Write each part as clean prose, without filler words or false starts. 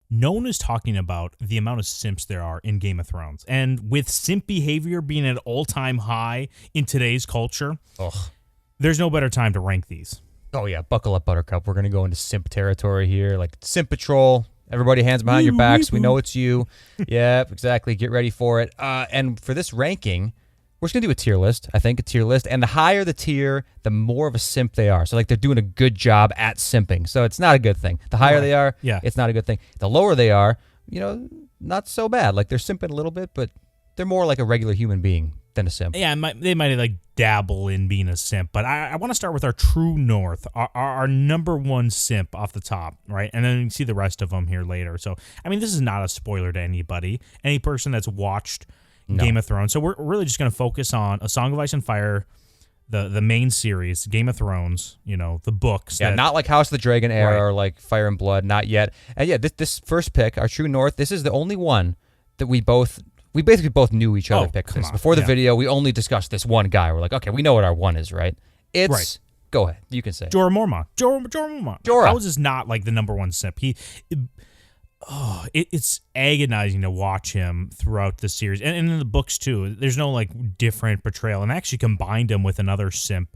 no one is talking about the amount of simps there are in Game of Thrones. And with simp behavior being at an all-time high in today's culture, there's no better time to rank these. Oh, yeah. Buckle up, Buttercup. We're going to go into simp territory here. Like, Simp Patrol. Everybody hands behind your backs. We know it's you. Yeah, exactly. Get ready for it. And for this ranking, we're just going to do a tier list. I think a tier list. And the higher the tier, the more of a simp they are. So, like, they're doing a good job at simping. So, it's not a good thing. The higher they are, it's not a good thing. The lower they are, not so bad. Like, they're simping a little bit, but they're more like a regular human being than a simp. Yeah, they might like dabble in being a simp, but I want to start with our true north, our number one simp off the top, right? And then you can see the rest of them here later. So, I mean, this is not a spoiler to anybody, any person that's watched Game of Thrones. So we're really just going to focus on A Song of Ice and Fire, the main series, Game of Thrones, the books. Yeah, not like House of the Dragon era or like Fire and Blood, not yet. And yeah, this first pick, our true north, this is the only one that we basically both knew each other picked this. Before the video, we only discussed this one guy. We're like, okay, we know what our one is, right? Go ahead. You can say it. Jorah Mormont. Jorah Mormont. How is this not like the number one simp? It's agonizing to watch him throughout the series. And in the books, too. There's no like different portrayal. And I actually combined him with another simp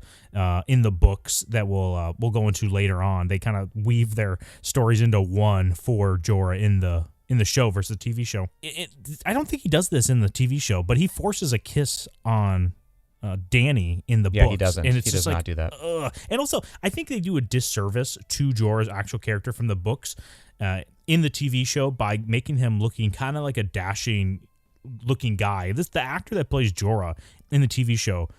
in the books that we'll go into later on. They kind of weave their stories into one for Jorah in the show versus the TV show. I don't think he does this in the TV show, but he forces a kiss on Dany in the books. Yeah, he doesn't. And it's he just does not do that. And also, I think they do a disservice to Jorah's actual character from the books in the TV show by making him looking kind of like a dashing-looking guy. The actor that plays Jorah in the TV show,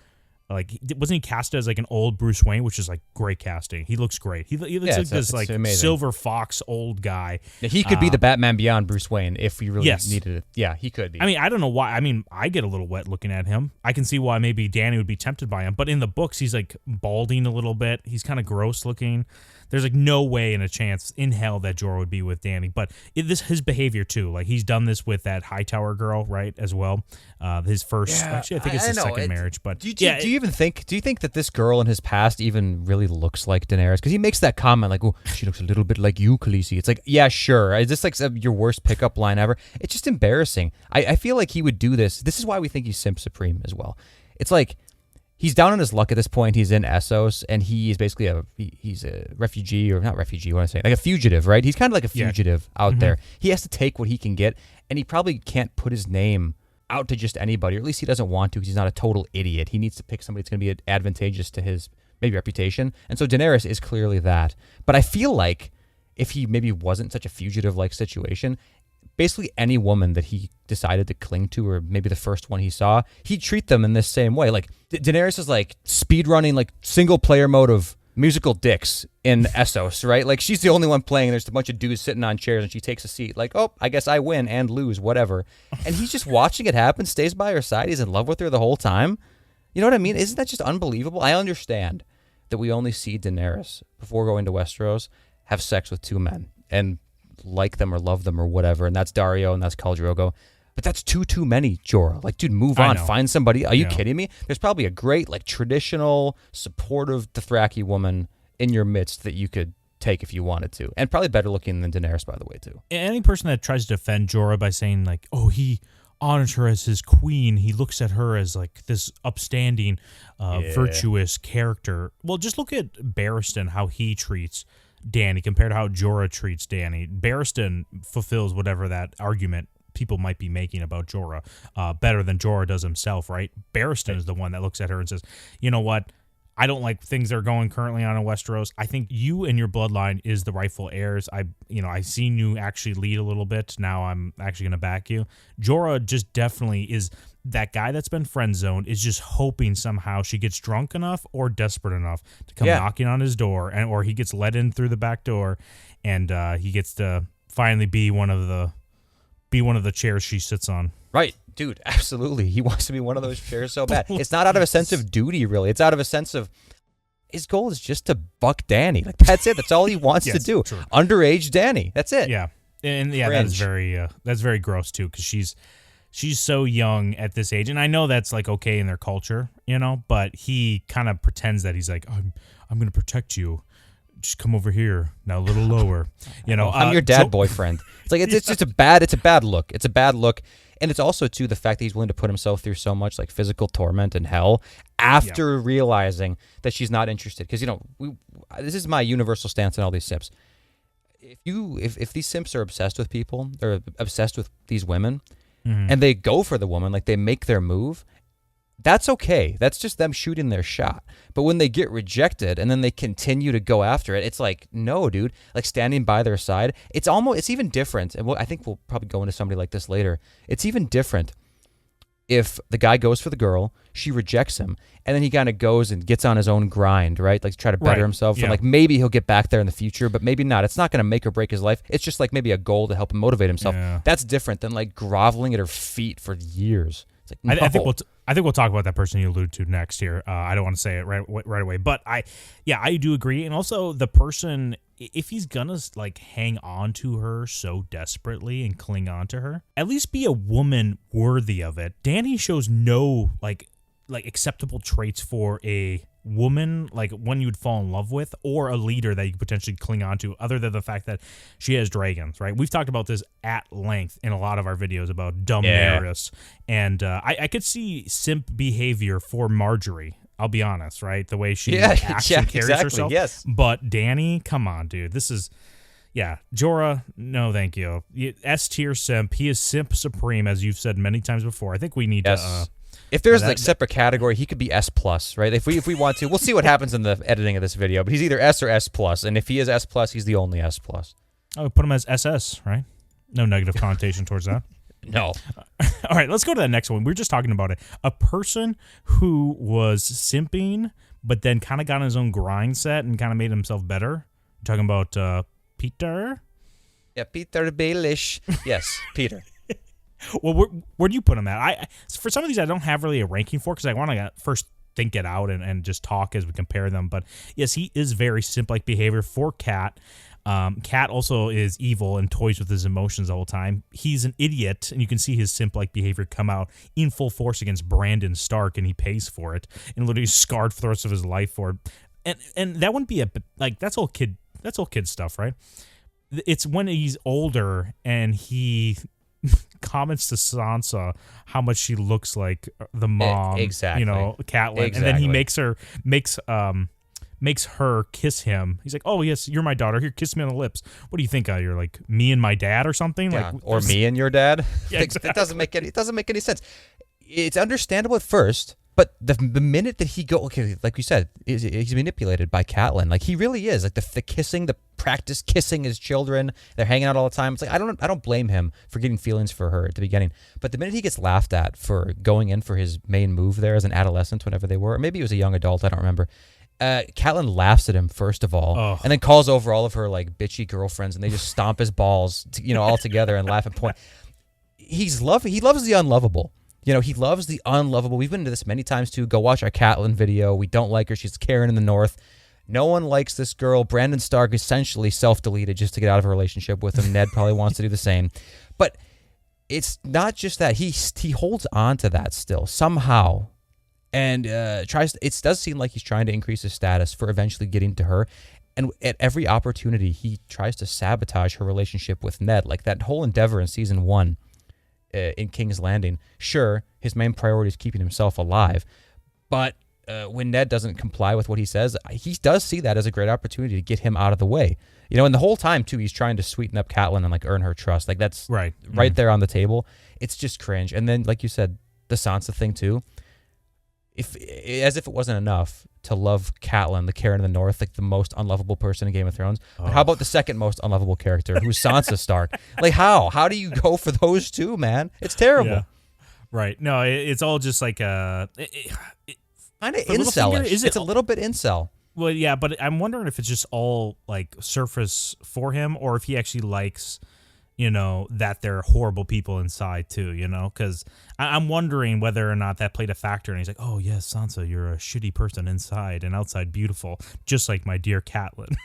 like, wasn't he cast as like an old Bruce Wayne, which is like great casting. He looks great. He looks like this like amazing silver fox old guy. Yeah, he could be the Batman Beyond Bruce Wayne if we really needed it. Yeah, he could be. I mean, I don't know why. I mean, I get a little wet looking at him. I can see why maybe Dany would be tempted by him. But in the books, he's like balding a little bit. He's kind of gross looking. There's like no way and a chance in hell that Jorah would be with Dany. But his behavior too, like he's done this with that Hightower girl, right, as well. His first, actually, I think it's his second marriage. But do you think that this girl in his past even really looks like Daenerys? Because he makes that comment like, "Oh, she looks a little bit like you, Khaleesi." It's like, yeah, sure. Is this like your worst pickup line ever? It's just embarrassing. I feel like he would do this. This is why we think he's Simp Supreme as well. It's like, he's down on his luck at this point. He's in Essos, and he is basically he's a refugee, or not refugee, what do I say? Like a fugitive, right? He's kind of like a fugitive out there. He has to take what he can get, and he probably can't put his name out to just anybody, or at least he doesn't want to because he's not a total idiot. He needs to pick somebody that's going to be advantageous to his maybe reputation. And so Daenerys is clearly that. But I feel like if he maybe wasn't such a fugitive-like situation, basically any woman that he decided to cling to, or maybe the first one he saw, he'd treat them in this same way. Like, Daenerys is like speedrunning like single-player mode of musical dicks in Essos, right? Like, she's the only one playing. There's a bunch of dudes sitting on chairs, and she takes a seat. Like, oh, I guess I win and lose, whatever. And he's just watching it happen, stays by her side. He's in love with her the whole time. You know what I mean? Isn't that just unbelievable? I understand that we only see Daenerys, before going to Westeros, have sex with two men and like them or love them or whatever, and that's Dario and that's Khal Drogo. But that's too many, Jorah. Like, dude, move on. Find somebody. Are you kidding me? There's probably a great, like, traditional, supportive Dothraki woman in your midst that you could take if you wanted to. And probably better looking than Daenerys, by the way, too. Any person that tries to defend Jorah by saying, like, oh, he honors her as his queen, he looks at her as, like, this upstanding, virtuous character. Well, just look at Barristan, how he treats Dany compared to how Jorah treats Dany. Barristan fulfills whatever that argument people might be making about Jorah better than Jorah does himself, right? Barristan is the one that looks at her and says, you know what? I don't like things that are going currently on in Westeros. I think you and your bloodline is the rightful heirs. I've seen you actually lead a little bit. Now I'm actually going to back you. Jorah just definitely is that guy that's been friend zoned, is just hoping somehow she gets drunk enough or desperate enough to come knocking on his door, or he gets let in through the back door, and he gets to finally be one of the chairs she sits on. Right, dude, absolutely. He wants to be one of those chairs so bad. It's not out of a sense of duty, really. It's out of a sense of his goal is just to buck Dany. Like, that's it. That's all he wants to do. True. Underage Dany. That's it. Yeah, and that's very gross too, because she's so young at this age, and I know that's like okay in their culture, but he kind of pretends that he's like, I'm going to protect you, just come over here now, a little lower. You know, I'm your dad boyfriend. It's like it's just a bad look. It's a bad look, and it's also too the fact that he's willing to put himself through so much like physical torment and hell after realizing that she's not interested. Because this is my universal stance on all these simps. If these simps are obsessed with people or obsessed with these women, and they go for the woman, like they make their move, that's okay. That's just them shooting their shot. But when they get rejected and then they continue to go after it, it's like, no, dude. Like standing by their side, it's even different. And I think we'll probably go into somebody like this later. It's even different if the guy goes for the girl, she rejects him, and then he kind of goes and gets on his own grind, right? Like to try to better himself. And like maybe he'll get back there in the future, but maybe not. It's not going to make or break his life. It's just like maybe a goal to help him motivate himself. Yeah. That's different than like groveling at her feet for years. It's like, no. I think we'll talk about that person you alluded to next here. I don't want to say it right away, but I do agree. And also the person, if he's gonna like hang on to her so desperately and cling on to her, at least be a woman worthy of it. Dany shows no like acceptable traits for a woman, like one you would fall in love with, or a leader that you could potentially cling on to, other than the fact that she has dragons, right? We've talked about this at length in a lot of our videos about dumb Daenerys, and I could see simp behavior for Marjorie. I'll be honest, right? The way she acts and carries herself. Yes. But Dany, come on, dude. This is... Yeah, Jorah, no thank you. S-tier simp. He is simp supreme, as you've said many times before. I think we need to... If there's like separate category, he could be S+, right? If we want to, we'll see what happens in the editing of this video. But he's either S or S+, and if he is S+, he's the only S+. Oh, put him as SS, right? No negative connotation towards that. No. All right, let's go to the next one. We were just talking about it. A person who was simping, but then kind of got on his own grind set and kind of made himself better. You're talking about Peter? Yeah, Peter Baelish. Yes, Peter. Well, where do you put him at? For some of these, I don't have really a ranking for because I want to first think it out and just talk as we compare them. But yes, he is very simp-like behavior for Cat. Cat also is evil and toys with his emotions the whole time. He's an idiot, and you can see his simp-like behavior come out in full force against Brandon Stark, and he pays for it and literally scarred for the rest of his life for it. And that wouldn't be that's all kid stuff, right? It's when he's older and he comments to Sansa how much she looks like the mom, exactly. You know, Catelyn, and then he makes her kiss him. He's like, "Oh yes, you're my daughter. Here, kiss me on the lips." What do you think? You're like me and my dad or something, yeah, or me and your dad. Yeah, exactly. It doesn't make any sense. It's understandable at first. But the minute that he like you said, he's manipulated by Catelyn. Like he really is. Like the kissing, the practice kissing his children. They're hanging out all the time. It's like I don't blame him for getting feelings for her at the beginning. But the minute he gets laughed at for going in for his main move there as an adolescent, whenever they were, or maybe he was a young adult, I don't remember. Catelyn laughs at him first of all, and then calls over all of her like bitchy girlfriends, and they just stomp his balls, all together and laugh and point. He loves the unlovable. He loves the unlovable. We've been into this many times, too. Go watch our Catelyn video. We don't like her. She's Karen in the North. No one likes this girl. Brandon Stark essentially self-deleted just to get out of a relationship with him. Ned probably wants to do the same. But it's not just that. He holds on to that still somehow and it does seem like he's trying to increase his status for eventually getting to her. And at every opportunity, he tries to sabotage her relationship with Ned. Like that whole endeavor in Season 1. In King's Landing, sure, his main priority is keeping himself alive, but when Ned doesn't comply with what he says, he does see that as a great opportunity to get him out of the way. And the whole time too, he's trying to sweeten up Catelyn and like earn her trust. Like that's right there on the table. It's just cringe. And then, like you said, the Sansa thing too. As if it wasn't enough to love Catelyn, the Karen in the North, like the most unlovable person in Game of Thrones. But how about the second most unlovable character, who's Sansa Stark? Like how do you go for those two, man? It's terrible. Yeah. Right. No, it's all just like kind of incel-ish. It's a little bit incel. Well, yeah, but I'm wondering if it's just all like surface for him, or if he actually likes, that they're horrible people inside too, because I'm wondering whether or not that played a factor. And he's like, "Oh yes, Sansa, you're a shitty person inside and outside beautiful, just like my dear Catelyn."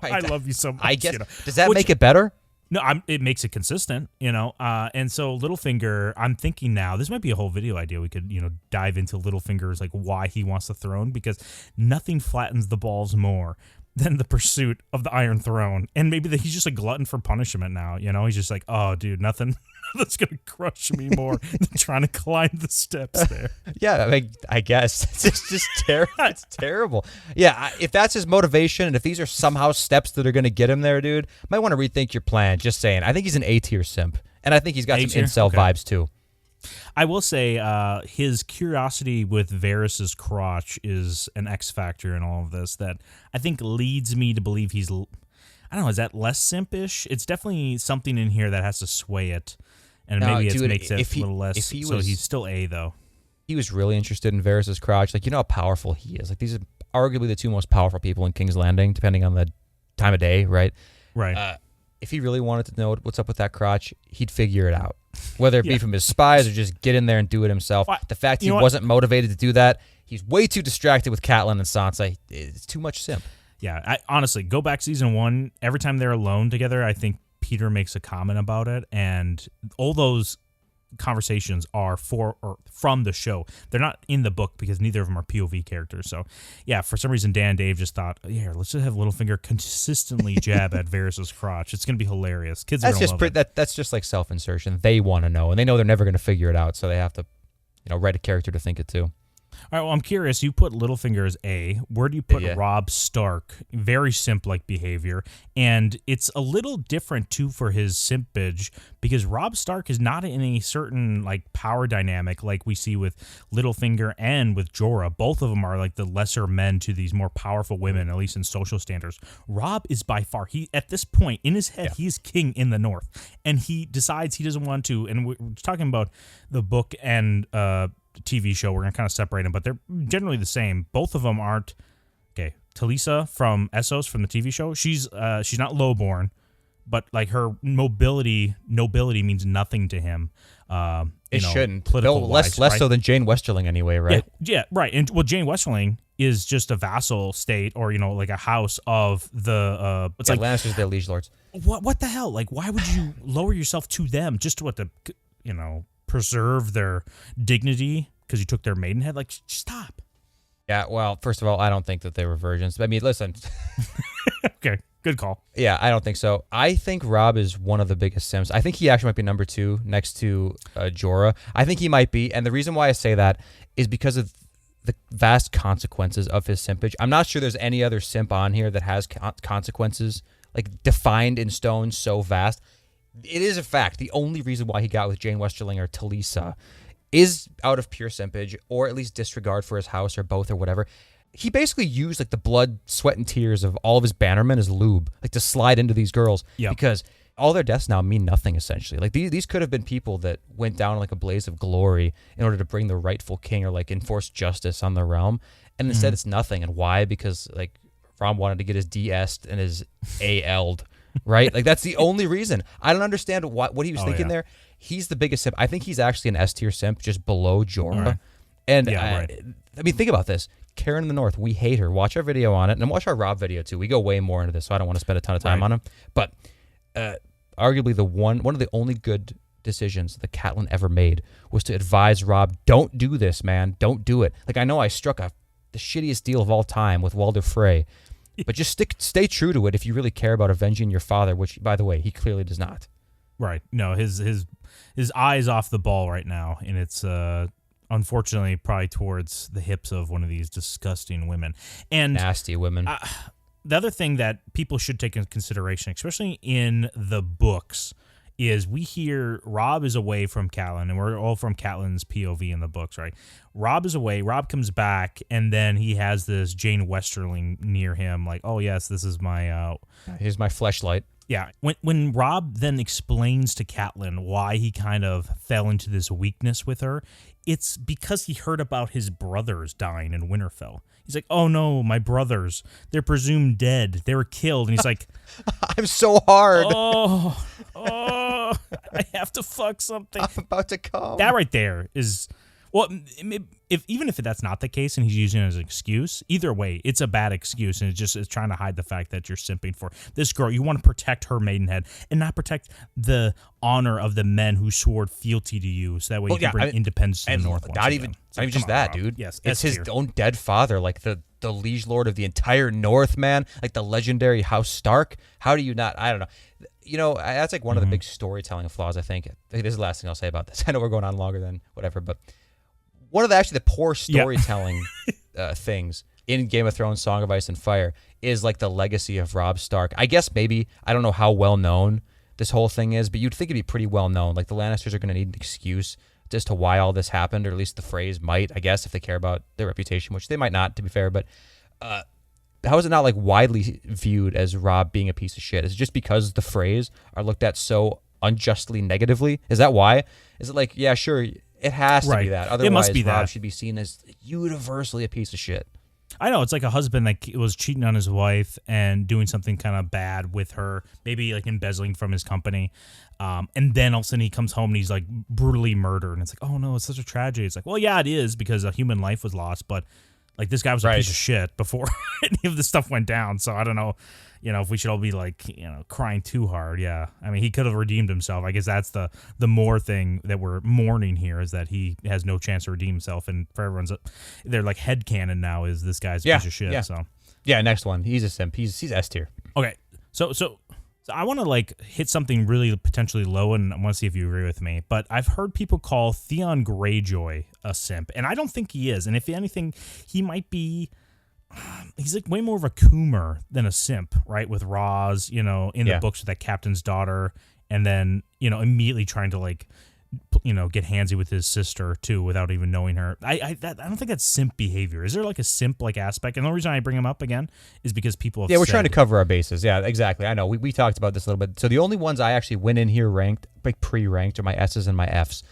I love you so much. I guess does that make it better? No, it makes it consistent, and so Littlefinger, I'm thinking now, this might be a whole video idea. We could, dive into Littlefinger's, like, why he wants the throne, because nothing flattens the balls more than the pursuit of the Iron Throne. And maybe that he's just a glutton for punishment now. You know, he's just like, oh, dude, nothing that's going to crush me more than trying to climb the steps there. Yeah, I mean, I guess. It's just terrible. It's terrible. Yeah, if that's his motivation and if these are somehow steps that are going to get him there, dude, might want to rethink your plan. Just saying. I think he's an A-tier simp. And I think he's got some incel vibes, too. I will say his curiosity with Varys' crotch is an X factor in all of this that I think leads me to believe he's, I don't know, is that less simpish? It's definitely something in here that has to sway it, and maybe it makes it a little less. So he's still A, though. He was really interested in Varys' crotch. Like, you know how powerful he is. Like, these are arguably the two most powerful people in King's Landing, depending on the time of day, right? Right. If he really wanted to know what's up with that crotch, he'd figure it out. Whether it be from his spies or just get in there and do it himself. The fact he wasn't motivated to do that, he's way too distracted with Catelyn and Sansa. It's too much simp. Yeah, honestly, go back season 1. Every time they're alone together, I think Peter makes a comment about it, and all those conversations are from the show. They're not in the book because neither of them are POV characters. So, yeah, for some reason, Dan and Dave just thought, yeah, let's just have Littlefinger consistently jab at Varys' crotch. It's going to be hilarious. Kids are going to love it. That's just like self-insertion. They want to know, and they know they're never going to figure it out, so they have to, write a character to think it too. All right, well, I'm curious. You put Littlefinger as A. Where do you put Robb Stark? Very simp-like behavior. And it's a little different, too, for his simpage, because Robb Stark is not in a certain power dynamic like we see with Littlefinger and with Jorah. Both of them are like the lesser men to these more powerful women, at least in social standards. Robb is by far, at this point, in his head, he's king in the North. And he decides he doesn't want to, and we're talking about the book and TV show, we're going to kind of separate them, but they're generally the same. Both of them aren't okay. Talisa from Essos from the TV show, she's not lowborn, but her nobility means nothing to him. It shouldn't. Less right? So than Jane Westerling anyway, right? Yeah, right. And Jane Westerling is just a vassal state, or a house of the. It's Lannisters, they're liege lords. What the hell? Why would you lower yourself to them just to preserve their dignity because you took their maidenhead? Stop. Yeah, well, first of all, I don't think that they were virgins. I mean, listen. Okay, good call. Yeah, I don't think so. I think Robb is one of the biggest simps. I think he actually might be number 2 next to Jorah. I think he might be, and the reason why I say that is because of the vast consequences of his simpage. I'm not sure there's any other simp on here that has consequences defined in stone so vast. It is a fact. The only reason why he got with Jane Westerling or Talisa is out of pure simpage, or at least disregard for his house, or both, or whatever. He basically used the blood, sweat, and tears of all of his bannermen as lube, to slide into these girls, because all their deaths now mean nothing, essentially. These could have been people that went down like a blaze of glory in order to bring the rightful king or enforce justice on the realm, and instead it's nothing. And why? Because Rom wanted to get his DS and his AL'd. Right? That's the only reason. I don't understand what he was thinking there. He's the biggest simp. I think he's actually an S-tier simp, just below Jorah. Right. And I mean, think about this. Karen in the North, we hate her. Watch our video on it, and watch our Robb video too. We go way more into this, so I don't want to spend a ton of time on him. But arguably one of the only good decisions that Catelyn ever made was to advise Robb, don't do this, man. Don't do it. I know I struck the shittiest deal of all time with Walder Frey, but just stay true to it if you really care about avenging your father, which, by the way, he clearly does not. Right. No, his eye's off the ball right now, and it's unfortunately probably towards the hips of one of these disgusting women. And nasty women. The other thing that people should take into consideration, especially in the books, is we hear Robb is away from Catelyn, and we're all from Catelyn's POV in the books, right? Robb is away. Robb comes back, and then he has this Jane Westerling near him, oh, yes, this is my... here's my fleshlight. Yeah. When Robb then explains to Catelyn why he kind of fell into this weakness with her, it's because he heard about his brothers dying in Winterfell. He's like, oh, no, my brothers. They're presumed dead. They were killed. And he's like... I'm so hard. Oh, I have to fuck something. I'm about to come. That right there is... Well, even if that's not the case and he's using it as an excuse, either way, it's a bad excuse, and it's trying to hide the fact that you're simping for this girl. You want to protect her maidenhead and not protect the honor of the men who swore fealty to you, so that way you can bring independence to the North. Not even just that, dude. Yes, it's his own dead father. the liege lord of the entire North, man, like the legendary House Stark. How do you not? I don't know. That's like one of the big storytelling flaws, I think. This is the last thing I'll say about this. I know we're going on longer than whatever, but one of the poor storytelling things in Game of Thrones Song of Ice and Fire is like the legacy of Robb Stark. I guess maybe, I don't know how well known this whole thing is, but you'd think it'd be pretty well known. Like the Lannisters are going to need an excuse as to why all this happened, or at least the phrase might, I guess, if they care about their reputation, which they might not, to be fair. But how is it not like widely viewed as Robb being a piece of shit? Is it just because the phrase are looked at so unjustly negatively? Is that why? Is it like, yeah, sure, it has to be that. Otherwise, it must be Robb should be seen as universally a piece of shit. I know, it's like a husband that was cheating on his wife and doing something kind of bad with her, maybe like embezzling from his company. And then all of a sudden he comes home and he's like brutally murdered. And it's like, oh no, it's such a tragedy. It's like, well, yeah, it is, because a human life was lost, but like this guy was a piece of shit before any of this stuff went down. So I don't know, if we should all be like, crying too hard. Yeah. I mean, he could have redeemed himself. I guess that's the more thing that we're mourning here, is that he has no chance to redeem himself. And for everyone's, they're like headcanon now is this guy's a piece of shit. Yeah. So yeah, next one. He's a simp. He's S tier. Okay. So I want to like hit something really potentially low, and I want to see if you agree with me. But I've heard people call Theon Greyjoy a simp, and I don't think he is. And if anything, he might be. He's like way more of a coomer than a simp, right? With Roz, in the books with that captain's daughter, and then immediately trying to like, get handsy with his sister too without even knowing her. I don't think that's simp behavior. Is there like a simp like aspect? And the only reason I bring him up again is because people have we're trying to cover our bases. Yeah, exactly. I know we talked about this a little bit. So the only ones I actually went in here ranked, like pre-ranked, are my S's and my F's.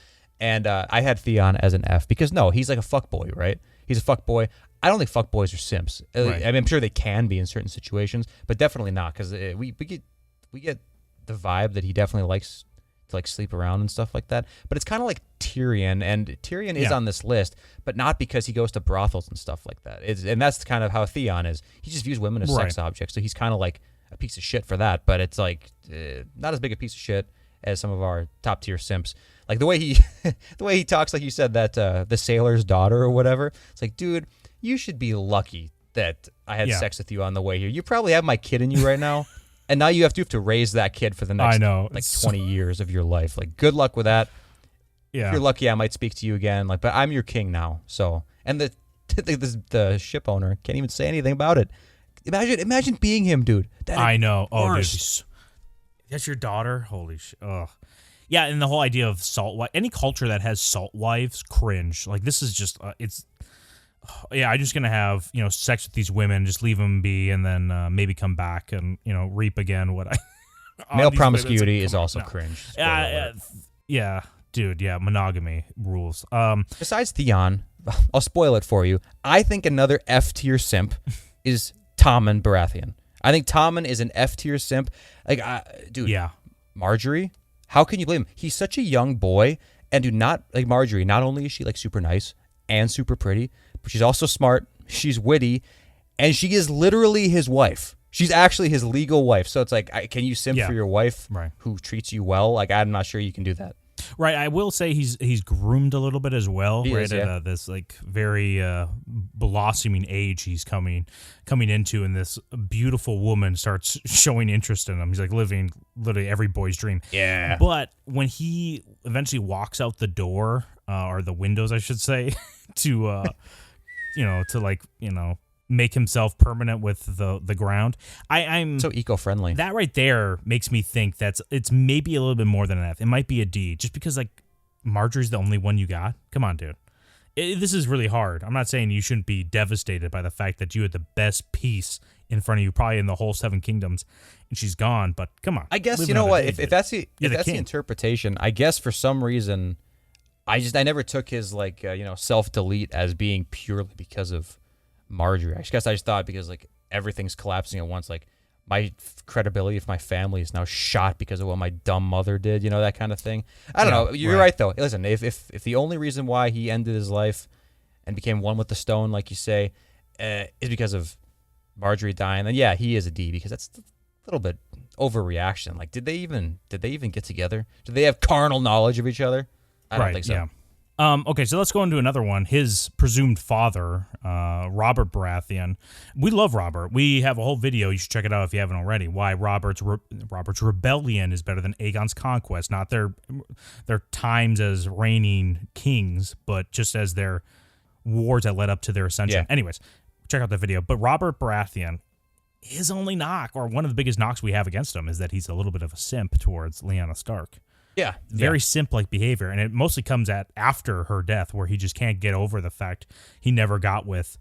And I had Theon as an F because no, he's like a fuckboy, right? He's a fuckboy. I don't think fuckboys are simps. Right. I mean, I'm sure they can be in certain situations, but definitely not, because we get the vibe that he definitely likes to like sleep around and stuff like that. But it's kind of like Tyrion, and Tyrion is on this list, but not because he goes to brothels and stuff like that. And that's kind of how Theon is. He just views women as sex objects, so he's kind of like a piece of shit for that. But it's like not as big a piece of shit as some of our top tier simps. Like the way he talks, like you said, that the sailor's daughter or whatever. It's like, dude, you should be lucky that I had sex with you on the way here. You probably have my kid in you right now, and now you have to raise that kid for the next 20 years of your life. Like, good luck with that. Yeah. If you're lucky, I might speak to you again. Like, but I'm your king now. So, and the ship owner can't even say anything about it. Imagine being him, dude. I know. Oh, dude, that's your daughter. Holy shit. Ugh. Yeah, and the whole idea of salt wife, any culture that has salt wives, cringe. Like, this is just it's. Yeah, I'm just gonna have sex with these women, just leave them be, and then maybe come back and reap again what I. Male promiscuity is also cringe. Yeah, dude. Yeah, monogamy rules. Besides Theon, I'll spoil it for you. I think another F tier simp is Tommen Baratheon. I think Tommen is an F tier simp. Like, dude. Yeah. Marjorie, how can you blame him? He's such a young boy, and do not like Marjorie. Not only is she like super nice and super pretty, but she's also smart, she's witty, and she is literally his wife. She's actually his legal wife. So it's like, can you simp for your wife who treats you well? Like, I'm not sure you can do that. Right. I will say he's groomed a little bit as well. He is, at this like very blossoming age he's coming into, and this beautiful woman starts showing interest in him. He's like living literally every boy's dream. Yeah. But when he eventually walks out the door, or the windows, I should say, to make himself permanent with the ground. I'm so eco-friendly. That right there makes me think it's maybe a little bit more than an F. It might be a D, just because like Marjorie's the only one you got. Come on, dude. This is really hard. I'm not saying you shouldn't be devastated by the fact that you had the best piece in front of you, probably in the whole Seven Kingdoms, and she's gone. But come on. I guess you know what? If that's the interpretation, I guess for some reason, I never took his self-delete as being purely because of Marjorie. I guess I just thought because like everything's collapsing at once, like my credibility of my family is now shot because of what my dumb mother did, that kind of thing. I don't know. You're right though. Listen, if the only reason why he ended his life and became one with the stone, like you say, is because of Marjorie dying, then yeah, he is a D, because that's a little bit overreaction. Like, did they even get together? Did they have carnal knowledge of each other? I don't think so. Okay, so let's go into another one. His presumed father, Robert Baratheon. We love Robert. We have a whole video. You should check it out if you haven't already. Why Robert's rebellion is better than Aegon's conquest. Not their times as reigning kings, but just as their wars that led up to their ascension. Yeah. Anyways, check out the video. But Robert Baratheon, his only knock, or one of the biggest knocks we have against him, is that he's a little bit of a simp towards Lyanna Stark. Yeah. Very simp-like behavior, and it mostly comes after her death, where he just can't get over the fact he never got with,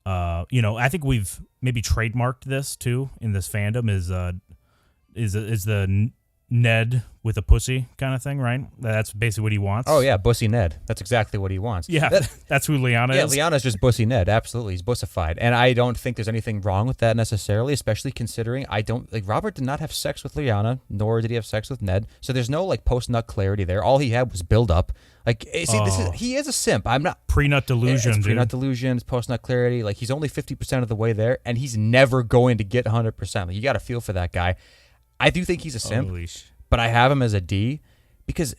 I think we've maybe trademarked this, too, in this fandom, is the Ned with a pussy kind of thing, right? That's basically what he wants. Oh, yeah, Bussy Ned. That's exactly what he wants. Yeah, that's who Lyanna is. Yeah, Lyanna's just Bussy Ned. Absolutely. He's bussified. And I don't think there's anything wrong with that necessarily, especially considering Robert did not have sex with Lyanna, nor did he have sex with Ned. So there's no, post-nut clarity there. All he had was build-up. He is a simp. I'm not... Pre-nut delusion, It's pre-nut delusion, it's post-nut clarity. He's only 50% of the way there, and he's never going to get 100%. You got to feel for that guy. I do think he's a simp. But I have him as a D because,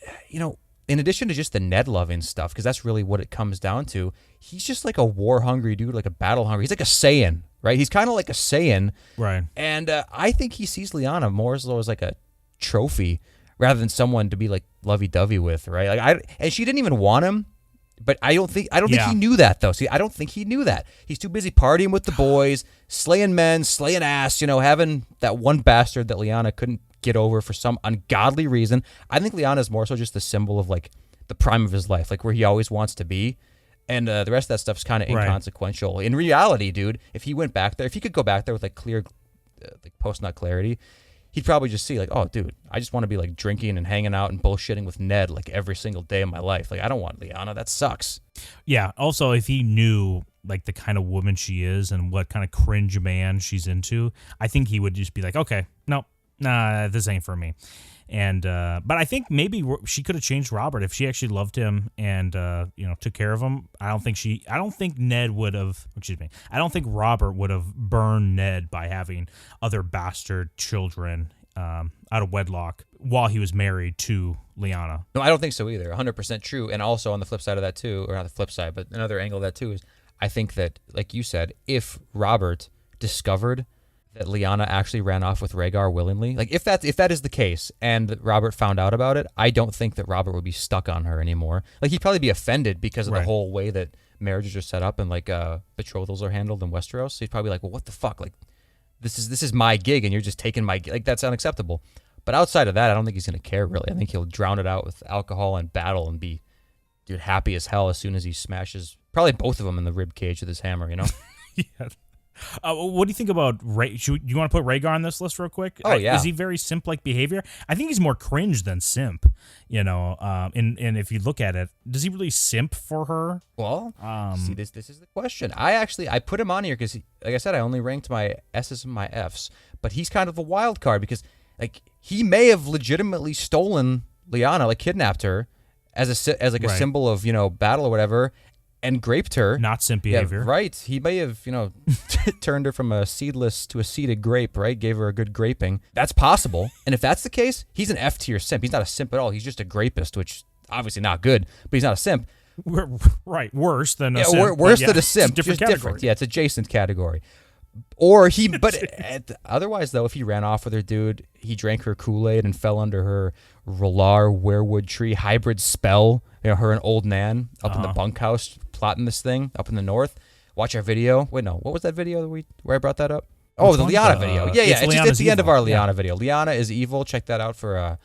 in addition to just the Ned loving stuff, because that's really what it comes down to, he's just like a war-hungry dude, like a battle-hungry. He's like a Saiyan, right? He's kind of like a Saiyan. Right. And I think he sees Lyanna more as though as like a trophy rather than someone to be like lovey-dovey with, right? And she didn't even want him, but I don't think he knew that, though. See, I don't think he knew that. He's too busy partying with the boys, slaying men, slaying ass, having that one bastard that Lyanna couldn't get over for some ungodly reason. I think Lyanna is more so just the symbol of the prime of his life, where he always wants to be, and the rest of that stuff's kind of inconsequential. In reality, dude, if he went back there, if he could go back there with clear post-nut clarity, he'd probably just see oh, dude, I just want to be drinking and hanging out and bullshitting with Ned every single day of my life. I don't want Lyanna. That sucks. Yeah. Also, if he knew the kind of woman she is and what kind of cringe man she's into, I think he would just be okay, nope. Nah, this ain't for me. And but I think maybe she could have changed Robert if she actually loved him and took care of him. I don't think Ned would have. Excuse me. I don't think Robert would have burned Ned by having other bastard children out of wedlock while he was married to Lyanna. No, I don't think so either. 100% true. And also on the flip side of that too, or not the flip side, but another angle of that too is I think that, like you said, if Robert discovered that Lyanna actually ran off with Rhaegar willingly, if that is the case and Robert found out about it, I don't think that Robert would be stuck on her anymore. He'd probably be offended because of the whole way that marriages are set up and betrothals are handled in Westeros. So he's probably well, what the fuck? This is my gig and you're just taking my gig. That's unacceptable. But outside of that, I don't think he's going to care really. I think he'll drown it out with alcohol and battle and be happy as hell as soon as he smashes probably both of them in the rib cage with his hammer, Yeah. What do you think about Ray? Do you want to put Rhaegar on this list real quick? Oh, yeah. Is he very simp-like behavior? I think he's more cringe than simp, and if you look at it, does he really simp for her? Well, see, this is the question. I put him on here because, like I said, I only ranked my S's and my F's, but he's kind of a wild card because, he may have legitimately stolen Lyanna, kidnapped her as a symbol of, battle or whatever, and graped her. Not simp behavior. Yeah, right. He may have, turned her from a seedless to a seeded grape, right? Gave her a good graping. That's possible. And if that's the case, he's an F-tier simp. He's not a simp at all. He's just a grapist, which obviously not good, but he's not a simp. Right. Worse than a simp. Worse than a simp. It's a different category. Yeah, it's adjacent category. Or otherwise, though, if he ran off with her, dude, he drank her Kool-Aid and fell under her Rolar werewood tree hybrid spell. Her and old Nan up in the bunkhouse plotting this thing up in the north. Watch our video. Wait, no, what was that video where I brought that up? Oh, the Lyanna video. Yeah. It's the end of our Lyanna video. Lyanna is evil. Check that out for a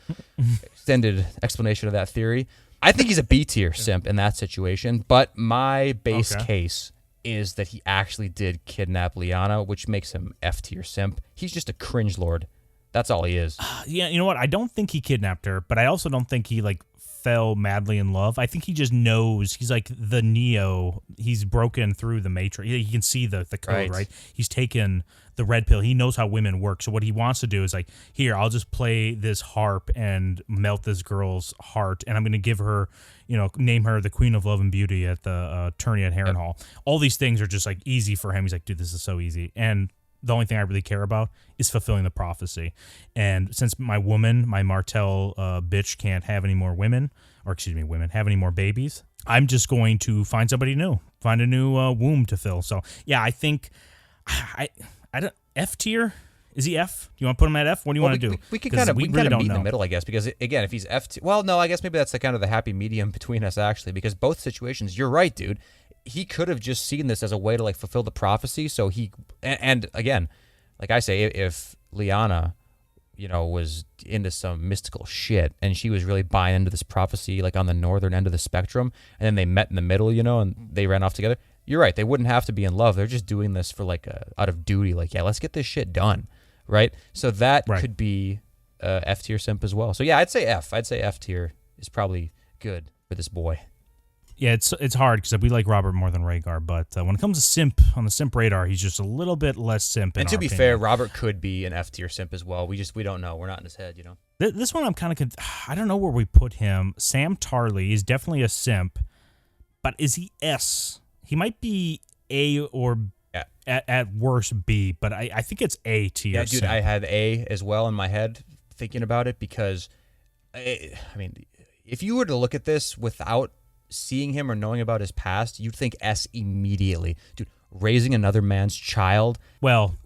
extended explanation of that theory. I think he's a B tier simp in that situation, but my base case is that he actually did kidnap Lyanna, which makes him F tier simp. He's just a cringe lord. That's all he is. Yeah, you know what? I don't think he kidnapped her, but I also don't think he fell madly in love. I think he just knows. He's like the Neo. He's broken through the Matrix. He can see the code, right? He's taken the red pill. He knows how women work. So what he wants to do is here, I'll just play this harp and melt this girl's heart, and I'm going to give her, name her the Queen of Love and Beauty at the tourney at Harrenhal. All these things are just easy for him. He's dude, this is so easy. And the only thing I really care about is fulfilling the prophecy. And since my Martell bitch can't have any more women, have any more babies, I'm just going to find somebody new, find a new womb to fill. So yeah, I think I don't F tier. Is he F? Do you want to put him at F? What do you want to do? We can kind of meet in the middle, I guess, because again, if he's F, well, no, I guess maybe that's the kind of the happy medium between us actually, because both situations, you're right, dude. He could have just seen this as a way to like fulfill the prophecy. So and again, like I say, if Lyanna, was into some mystical shit and she was really buying into this prophecy, like on the northern end of the spectrum, and then they met in the middle, and they ran off together. You're right. They wouldn't have to be in love. They're just doing this for like out of duty. Like, yeah, let's get this shit done. Right. So that could be F tier simp as well. So yeah, I'd say F. I'd say F tier is probably good for this boy. Yeah, it's hard because we like Robert more than Rhaegar, but when it comes to simp, on the simp radar, he's just a little bit less simp. And to be fair, Robert could be an F tier simp as well. We don't know. We're not in his head, This one I'm kind of I don't know where we put him. Sam Tarly is definitely a simp, but is he S? He might be A or at worst B, but I think it's A tier. Yeah, dude, simp. I had A as well in my head thinking about it because, I mean, if you were to look at this without seeing him or knowing about his past, you'd think S immediately. Dude, raising another man's child. Well,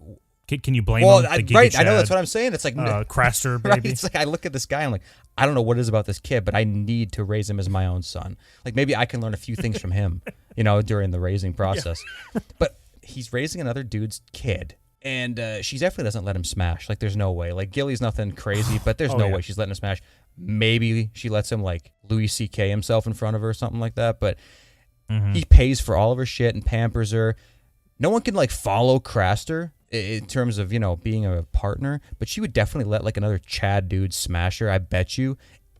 can you blame him? Right, I know, that's what I'm saying. It's like Craster, baby. Right? It's like I look at this guy, I'm like, I don't know what it is about this kid, but I need to raise him as my own son. Like maybe I can learn a few things from him, during the raising process. Yeah. But he's raising another dude's kid. And she definitely doesn't let him smash. Like, there's no way. Like, Gilly's nothing crazy, but there's no way she's letting him smash. Maybe she lets him, like, Louis C.K. himself in front of her or something like that. But he pays for all of her shit and pampers her. No one can, like, follow Craster in terms of, being a partner. But she would definitely let, like, another Chad dude smash her, I bet you.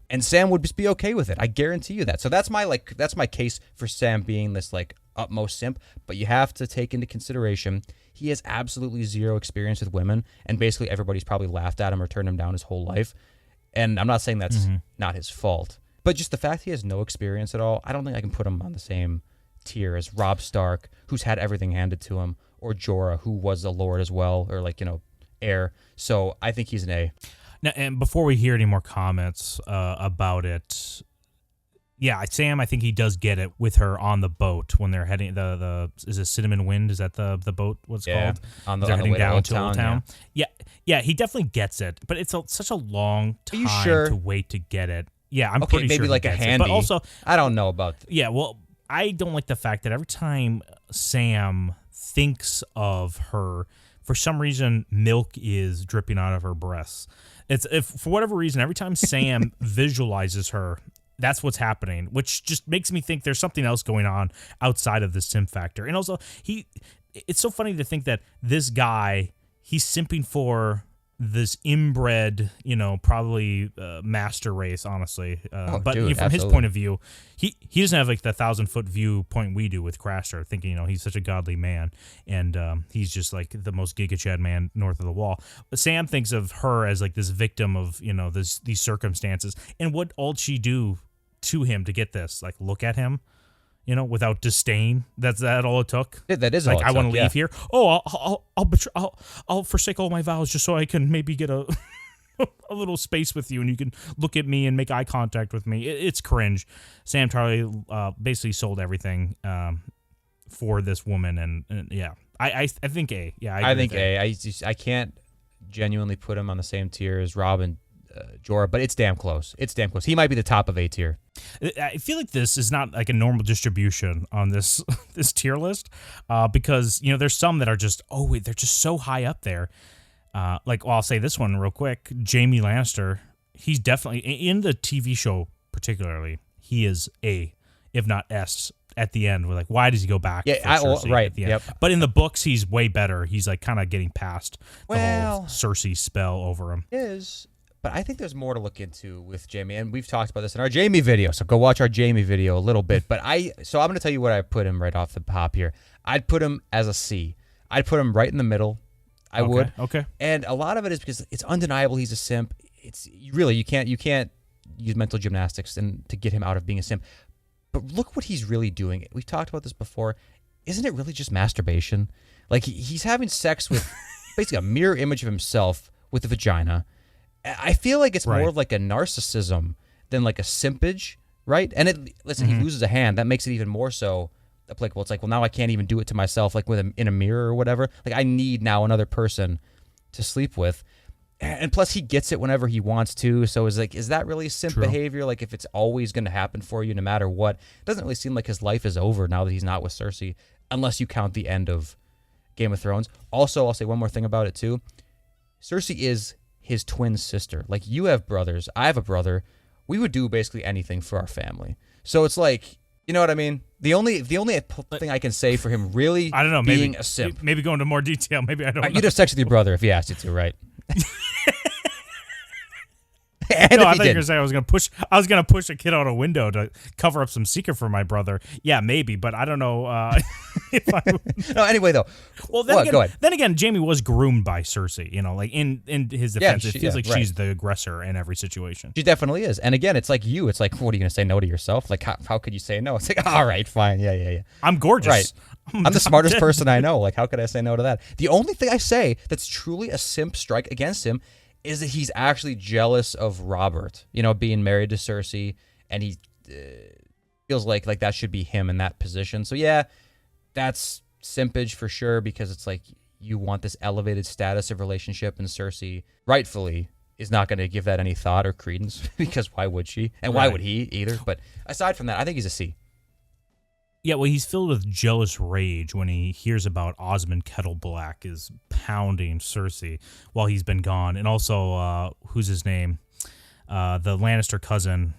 And Sam would just be okay with it. I guarantee you that. So that's my case for Sam being this, like, utmost simp. But you have to take into consideration he has absolutely zero experience with women, and basically everybody's probably laughed at him or turned him down his whole life. And I'm not saying that's not his fault, but just the fact he has no experience at all, I don't think I can put him on the same tier as Robb Stark, who's had everything handed to him, or Jorah, who was a lord as well, or like, heir. So I think he's an A. Now, and before we hear any more comments about it, yeah, Sam, I think he does get it with her on the boat when they're heading is it Cinnamon Wind? Is that the boat? What's called? On the heading way down to Old Town. Yeah, he definitely gets it, but it's such a long time to wait to get it. Yeah, I'm pretty sure. Maybe like a handy. But also, I don't know about. Yeah, well, I don't like the fact that every time Sam thinks of her, for some reason, milk is dripping out of her breasts. For whatever reason, every time Sam visualizes her, that's what's happening, which just makes me think there's something else going on outside of the simp factor. And also, it's so funny to think that this guy, he's simping for this inbred, probably master race, honestly. But dude, from his point of view, he doesn't have like the 1,000-foot view point we do with Craster, thinking, he's such a godly man, and he's just like the most Giga Chad man north of the wall. But Sam thinks of her as like this victim of, these circumstances. And what all she do to him to get this? Like, look at him, without disdain. That's all it took. That is like, all it I want to took, leave here. Oh, I'll forsake all my vows just so I can maybe get a little space with you, and you can look at me and make eye contact with me. It's cringe. Sam Tarly basically sold everything for this woman, and yeah, I think A. Yeah, I think A. I can't genuinely put him on the same tier as Robb and Jorah, but it's damn close. He might be the top of A tier. I feel like this is not like a normal distribution on this this tier list because, there's some that are just, they're just so high up there. I'll say this one real quick. Jaime Lannister, he's definitely, in the TV show particularly, he is A, if not S, at the end. We're like, why does he go back? Yeah, right. At the end? Yep. But in the books, he's way better. He's like kind of getting past the whole Cersei spell over him. But I think there's more to look into with Jaime, and we've talked about this in our Jaime video, so go watch our Jaime video a little bit. But I'm going to tell you what I put him right off the top here. I'd put him as a C. I'd put him right in the middle. I would. Okay. And a lot of it is because it's undeniable he's a simp. It's really, you can't use mental gymnastics to get him out of being a simp. But look what he's really doing. We've talked about this before. Isn't it really just masturbation? Like, he's having sex with basically a mirror image of himself with a vagina. I feel like it's more of like a narcissism than like a simpage, right? And he loses a hand. That makes it even more so applicable. It's like, well, now I can't even do it to myself, like in a mirror or whatever. Like, I need now another person to sleep with. And plus, he gets it whenever he wants to. So is that really simp behavior? Like, if it's always going to happen for you, no matter what, it doesn't really seem like his life is over now that he's not with Cersei, unless you count the end of Game of Thrones. Also, I'll say one more thing about it too. Cersei is his twin sister. Like, you have brothers, I have a brother. We would do basically anything for our family. So it's like, you know what I mean? The only thing I can say for him really, I don't know, being a simp. Maybe go into more detail. Maybe I don't know. You'd have sex with your brother if he asked you to, right? And no, if I he thought you were didn't. saying I was gonna push a kid out a window to cover up some secret for my brother. Yeah, maybe, but I don't know if I would. No, anyway though. Well, Go ahead. Then again, Jaime was groomed by Cersei. You know, like in his defense, it feels like right. she's the aggressor in every situation. She definitely is. And again, it's like you. It's like, what are you gonna say no to yourself? Like, how could you say no? It's like, all right, fine, yeah. I'm gorgeous. Right. I'm the smartest person I know. Like, how could I say no to that? The only thing I say that's truly a simp strike against him is that he's actually jealous of Robert, you know, being married to Cersei, and he feels like that should be him in that position. So yeah, that's simpage for sure, because it's like you want this elevated status of relationship, and Cersei rightfully is not going to give that any thought or credence, because why would she? And why would he either? But aside from that, I think he's a C. Yeah, well, he's filled with jealous rage when he hears about Osmond Kettleblack is pounding Cersei while he's been gone. And also, who's his name? The Lannister cousin.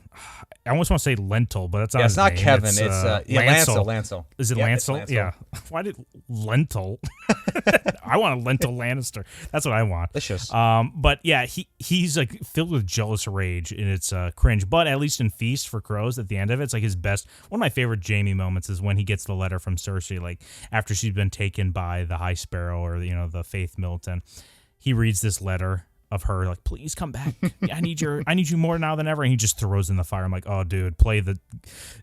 I almost want to say Lentil, but that's not his name. It's not Kevin. It's Lancel. Lancel. Is it Lancel? Yeah. Why did Lentil? I want a Lentil Lannister. That's what I want. Delicious. But yeah, he's like filled with jealous rage, and it's cringe. But at least in Feast for Crows, at the end of it, it's like his best. One of my favorite Jaime moments is when he gets the letter from Cersei, like after she's been taken by the High Sparrow, or the Faith Milton. He reads this letter of her, like, please come back. I need you more now than ever. And he just throws in the fire. I'm like, oh, dude, play the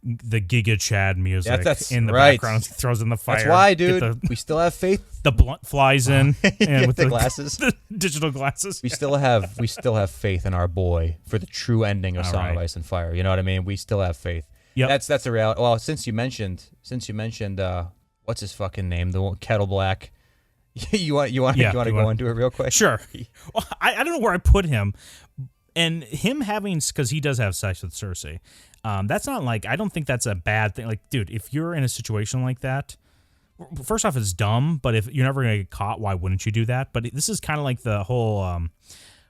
Giga Chad music that's in the right. background. He throws in the fire. That's why, dude. We still have faith. The blunt flies in, and with the glasses, the digital glasses. We still have faith in our boy for the true ending of Song of Ice and Fire. You know what I mean? We still have faith. Yeah, that's a reality. Well, since you mentioned, what's his fucking name? The Kettle Black. You want to go into it real quick? Sure. Well, I don't know where I put him, and him having, because he does have sex with Cersei. That's not like, I don't think that's a bad thing. Like, dude, if you're in a situation like that, first off, it's dumb. But if you're never gonna get caught, why wouldn't you do that? But this is kind of like the whole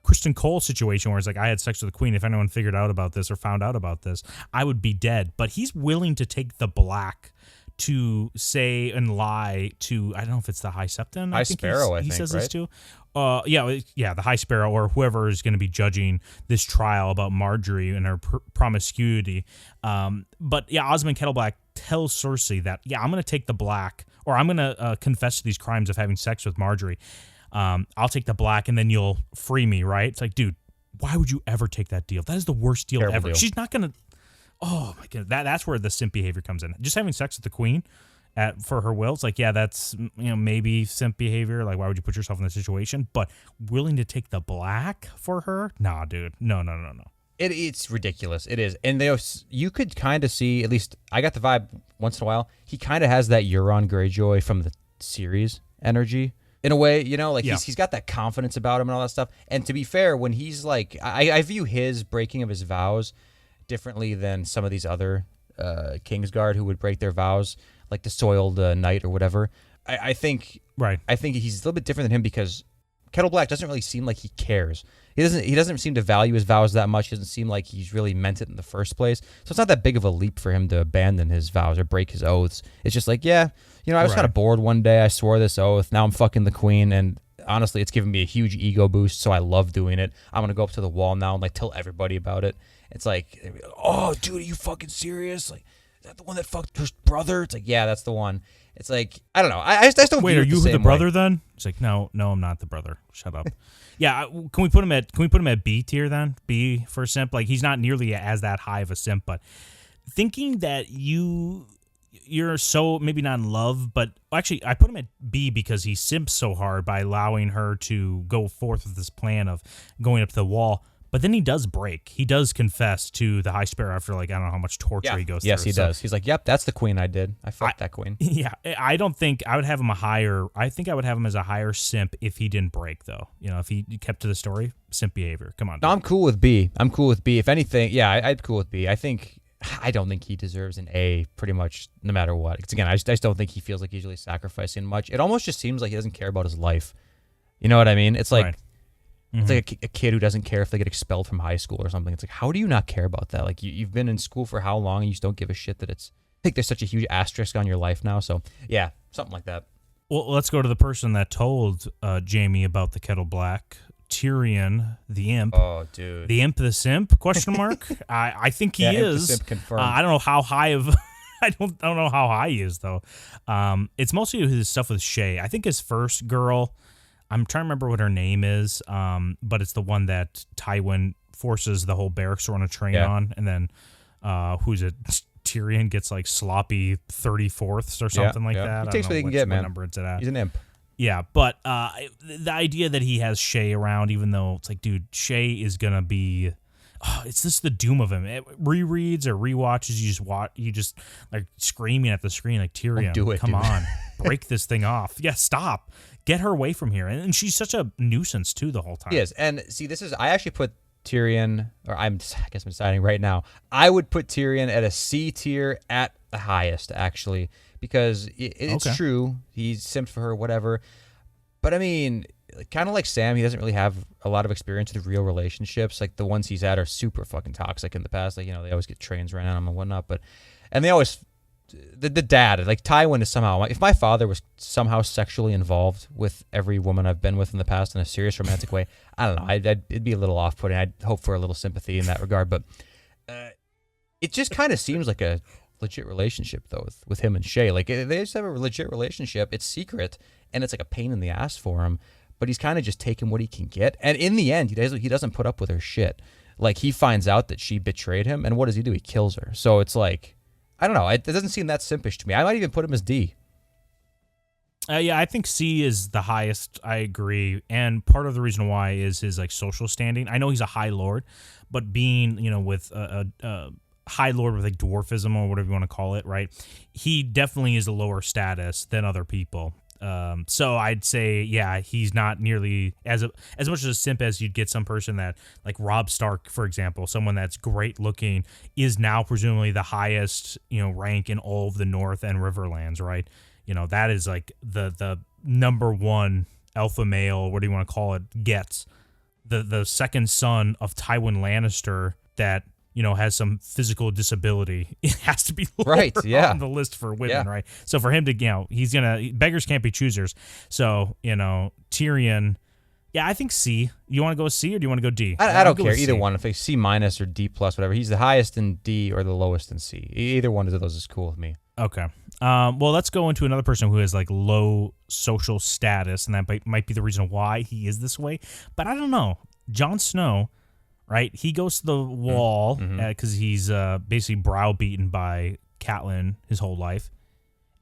Kristen Cole situation, where it's like, I had sex with the queen. If anyone figured out about this or found out about this, I would be dead. But he's willing to take the black to say and lie to, I don't know if it's the High Septon. High Sparrow, he says this right? to. Yeah, the High Sparrow, or whoever is going to be judging this trial about Marjorie and her promiscuity. But yeah, Osmond Kettleblack tells Cersei that, yeah, I'm going to take the black, or I'm going to confess to these crimes of having sex with Marjorie. I'll take the black, and then you'll free me, right? It's like, dude, why would you ever take that deal? That is the worst deal ever. She's not going to. Oh my god, that's where the simp behavior comes in. Just having sex with the queen for her will, it's like, yeah, that's maybe simp behavior. Like, why would you put yourself in this situation? But willing to take the black for her? Nah, dude, no. It's ridiculous. It is, and you could kind of see, at least I got the vibe once in a while. He kind of has that Euron Greyjoy from the series energy in a way, like he's got that confidence about him and all that stuff. And to be fair, when he's like, I view his breaking of his vows differently than some of these other Kingsguard who would break their vows, like the Soiled Knight or whatever. I think he's a little bit different than him, because Kettle Black doesn't really seem like he cares. He doesn't seem to value his vows that much. He doesn't seem like he's really meant it in the first place. So it's not that big of a leap for him to abandon his vows or break his oaths. It's just like, yeah, I was kind of bored one day. I swore this oath. Now I'm fucking the queen, and honestly, it's given me a huge ego boost, so I love doing it. I'm going to go up to the wall now and like tell everybody about it. It's like, oh, dude, are you fucking serious? Like, is that the one that fucked her brother? It's like, yeah, that's the one. It's like, I don't know. I just don't. Wait, are you the brother then? It's like, no, I'm not the brother. Shut up. Yeah, can we put him at B tier then? B for simp. Like, he's not nearly as that high of a simp, but thinking that you're so maybe not in love, but actually I put him at B because he simps so hard by allowing her to go forth with this plan of going up to the wall. But then he does break. He does confess to the High Sparrow after like I don't know how much torture he goes through. Yes, he does. He's like, "Yep, that's the queen I did. I fucked that queen." Yeah, I don't think I would have him I think I would have him as a higher simp if he didn't break though. If he kept to the story, simp behavior. Come on. No, I'm cool with B. If anything, yeah, I'd cool with B. I don't think he deserves an A pretty much no matter what. Because again, I just don't think he feels like he's really sacrificing much. It almost just seems like he doesn't care about his life. You know what I mean? It's like. Right. It's like a kid who doesn't care if they get expelled from high school or something. It's like, how do you not care about that? Like, you've been in school for how long and you just don't give a shit that I think there's such a huge asterisk on your life now. So, yeah, something like that. Well, let's go to the person that told Jaime about the kettle black. Tyrion, the imp. Oh, dude. The imp, the simp, question mark? I think he is. Imp, the simp confirmed. I don't know how high of... I don't know how high he is, though. It's mostly his stuff with Shay. I think his first girl... I'm trying to remember what her name is, but it's the one that Tywin forces the whole barracks to run a train on, and then who's it? Tyrion gets like sloppy 34ths or something like that. He takes what he can get, man. Number it's at. He's an imp. Yeah, but the idea that he has Shay around, even though it's like, dude, Shay is gonna be. It's just the doom of him. Rereads or rewatches, you just like screaming at the screen like Tyrion, come on, break this thing off. Yeah, stop. Get her away from here. And she's such a nuisance, too, the whole time. Yes, and see, I actually put Tyrion, or I guess I'm deciding right now, I would put Tyrion at a C tier at the highest, actually, because it's true. He's simped for her, whatever. But, I mean, kind of like Sam, he doesn't really have a lot of experience with real relationships. Like, the ones he's at are super fucking toxic in the past. Like, they always get trains ran on him and whatnot. And they always... The dad, like Tywin is somehow, if my father was somehow sexually involved with every woman I've been with in the past in a serious romantic way, I don't know, it'd be a little off-putting. I'd hope for a little sympathy in that regard, but it just kind of seems like a legit relationship, though, with him and Shay. Like, they just have a legit relationship. It's secret, and it's like a pain in the ass for him, but he's kind of just taking what he can get, and in the end, he doesn't put up with her shit. Like, he finds out that she betrayed him, and what does he do? He kills her. So it's like... I don't know. It doesn't seem that simpish to me. I might even put him as D. Yeah, I think C is the highest. I agree. And part of the reason why is his like social standing. I know he's a High Lord, but being, with a High Lord with like dwarfism or whatever you want to call it, right? He definitely is a lower status than other people. So I'd say, yeah, he's not nearly as much as a simp as you'd get some person that, like Robb Stark, for example, someone that's great looking, is now presumably the highest, rank in all of the North and Riverlands, right? That is like the number one alpha male, what do you want to call it, gets. The second son of Tywin Lannister that, has some physical disability, it has to be lower on the list for women, right? So for him to, he's beggars can't be choosers. So, Tyrion, yeah, I think C. You want to go C or do you want to go D? I don't care. Either one. If it's C minus or D plus, whatever. He's the highest in D or the lowest in C. Either one of those is cool with me. Okay. Well, let's go into another person who has like low social status, and that might be the reason why he is this way. But I don't know. Jon Snow... right? He goes to the wall because he's basically browbeaten by Catelyn his whole life.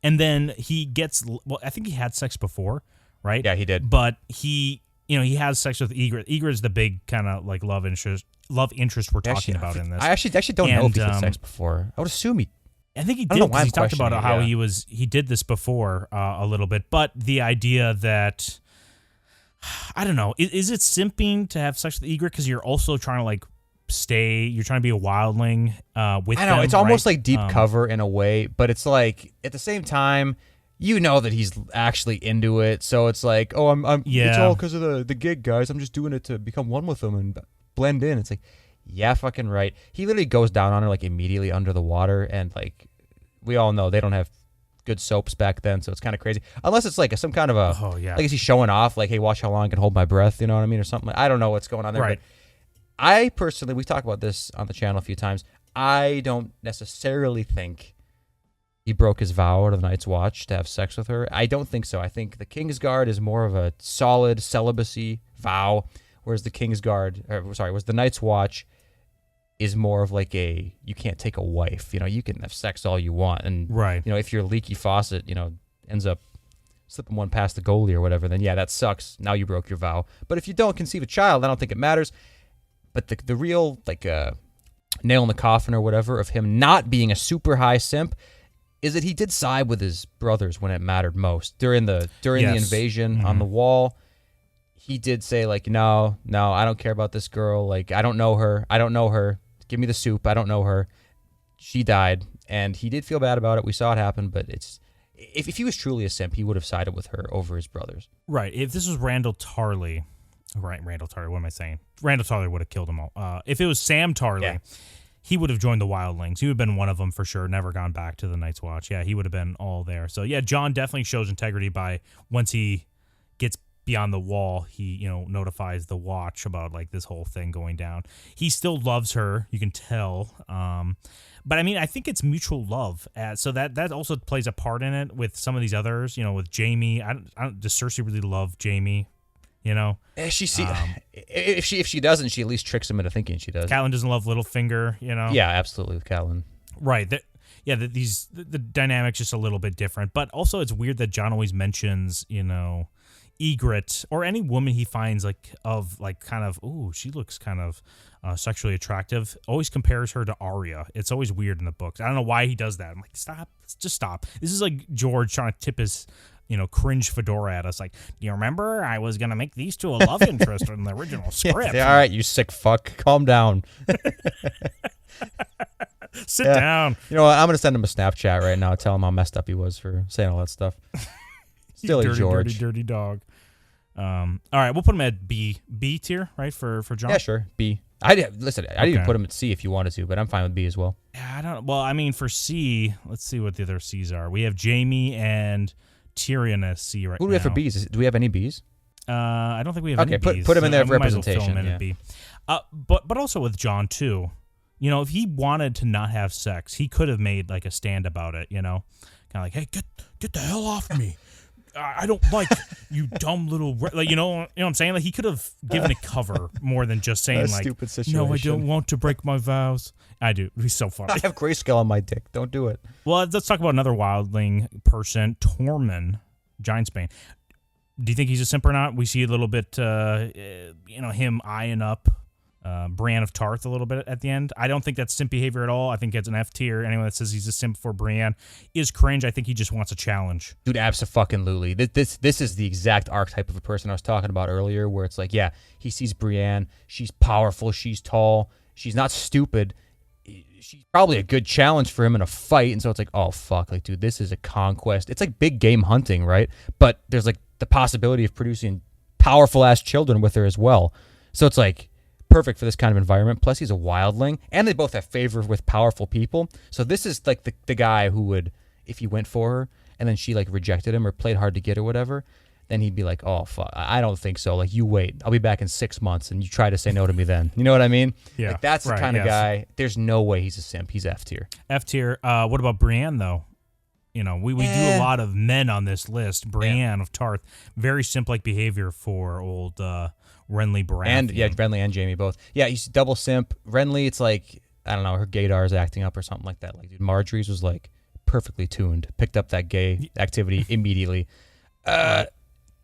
And then he gets, I think he had sex before, right? Yeah, he did. But he has sex with Ygritte. Ygritte's the big kind of like love interest we're talking about in this. I actually don't know if he had sex before. I would assume he... I think he did because he talked about how he did this before a little bit. But the idea that... I don't know. Is it simping to have sex with Ygritte because you're also trying to like you're trying to be a wildling with them? I know, it's almost like deep cover in a way, but it's like at the same time, that he's actually into it. So it's like, it's all because of the gig, guys. I'm just doing it to become one with them and blend in. It's like, yeah, fucking right. He literally goes down on her like immediately under the water, and like we all know they don't have good soaps back then, so it's kind of crazy. Unless it's like some kind of a, like, is he showing off? Like, hey, watch how long I can hold my breath, you know what I mean, or something. I don't know what's going on there. Right. But I personally, we've talked about this on the channel a few times. I don't necessarily think he broke his vow out of the Night's Watch to have sex with her. I don't think so. I think the Kingsguard is more of a solid celibacy vow, whereas the the Night's Watch is more of like you can't take a wife. You can have sex all you want. And, if your leaky faucet, ends up slipping one past the goalie or whatever, then yeah, that sucks. Now you broke your vow. But if you don't conceive a child, I don't think it matters. But the real like nail in the coffin or whatever of him not being a super high simp is that he did side with his brothers when it mattered most during the invasion on the wall. He did say like, no, I don't care about this girl. Like, I don't know her. Give me the soup. I don't know her. She died, and he did feel bad about it. We saw it happen, but it's if he was truly a simp, he would have sided with her over his brothers. Right. If this was Randall Tarly, Randall Tarly. What am I saying? Randall Tarly would have killed them all. If it was Sam Tarly, he would have joined the Wildlings. He would have been one of them for sure. Never gone back to the Night's Watch. Yeah, he would have been all there. So yeah, Jon definitely shows integrity by once he gets beyond the wall, he notifies the Watch about like this whole thing going down. He still loves her, you can tell. But I mean, I think it's mutual love. So that also plays a part in it with some of these others. With Jaime, does Cersei really love Jaime? If she doesn't, she at least tricks him into thinking she does. Catelyn doesn't love Littlefinger. Yeah, absolutely, with Catelyn. Right. The dynamic's just a little bit different. But also, it's weird that Jon always mentions Ygritte or any woman he finds she looks kind of sexually attractive, always compares her to Arya. It's always weird in the books. I don't know why he does that. I'm like, stop, just stop. This is like George trying to tip his cringe fedora at us. Like, do you remember I was gonna make these two a love interest in the original script? Yeah, all right, you sick fuck, calm down. Sit down. You know what? I'm gonna send him a Snapchat right now. Tell him how messed up he was for saying all that stuff. Silly dirty, George. Dirty dog. All right, we'll put him at B tier, right, for Jon? Yeah, sure. B. I didn't even put him at C if you wanted to, but I'm fine with B as well. Yeah, I mean, for C, let's see what the other C's are. We have Jaime and Tyrion as C right now. Who do we have for B's? Do we have any B's? I don't think we have any B's. Okay, put him in there for representation. Might as well fill him in at B. But also with Jon, too. If he wanted to not have sex, he could have made like a stand about it, Kind of like, hey, get the hell off me. I don't like you dumb little you know what I'm saying? Like he could have given a cover more than just saying like stupid situation. No, I don't want to break my vows. I do. He's so funny. I have grayscale on my dick. Don't do it. Well, let's talk about another wildling person, Tormund Giantsbane. Do you think he's a simp or not? We see a little bit him eyeing up Brienne of Tarth a little bit at the end. I don't think that's simp behavior at all. I think it's an F tier. Anyone that says he's a simp for Brienne is cringe. I think he just wants a challenge. Dude, abso-fucking-lutely. This is the exact archetype of a person I was talking about earlier, where it's like, yeah, he sees Brienne. She's powerful. She's tall. She's not stupid. She's probably a good challenge for him in a fight. And so it's like, oh, fuck. Like, dude, this is a conquest. It's like big game hunting, right? But there's like the possibility of producing powerful-ass children with her as well. So it's like, perfect for this kind of environment. Plus, he's a wildling, and they both have favor with powerful people. So this is like the guy who would, if he went for her and then she like rejected him or played hard to get or whatever, then he'd be like, oh, fuck, I don't think so. Like, you wait. I'll be back in 6 months, and you try to say no to me then. You know what I mean? Yeah. Like, that's the kind of guy. There's no way he's a simp. He's F tier. F tier. What about Brienne, though? We do a lot of men on this list. Brienne of Tarth, very simp-like behavior for old Renly Baratheon. And Renly and Jaime both. Yeah, he's double simp. Renly, it's like, I don't know, her gaydar is acting up or something like that. Like, dude, Marjorie's was like perfectly tuned, picked up that gay activity immediately. And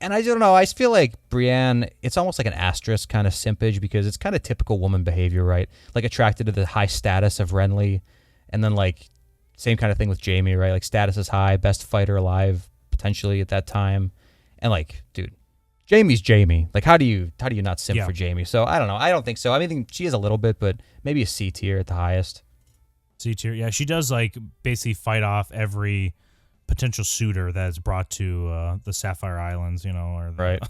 I don't know, I feel like Brienne, it's almost like an asterisk kind of simpage because it's kind of typical woman behavior, right? Like attracted to the high status of Renly, and then like same kind of thing with Jaime, right? Like status is high, best fighter alive potentially at that time, and like, dude, Jaime's Jaime. Like, how do you not simp for Jaime? So I don't know. I don't think so. I mean, she is a little bit, but maybe a C tier at the highest. C tier, yeah. She does like basically fight off every potential suitor that's brought to the Sapphire Islands, or right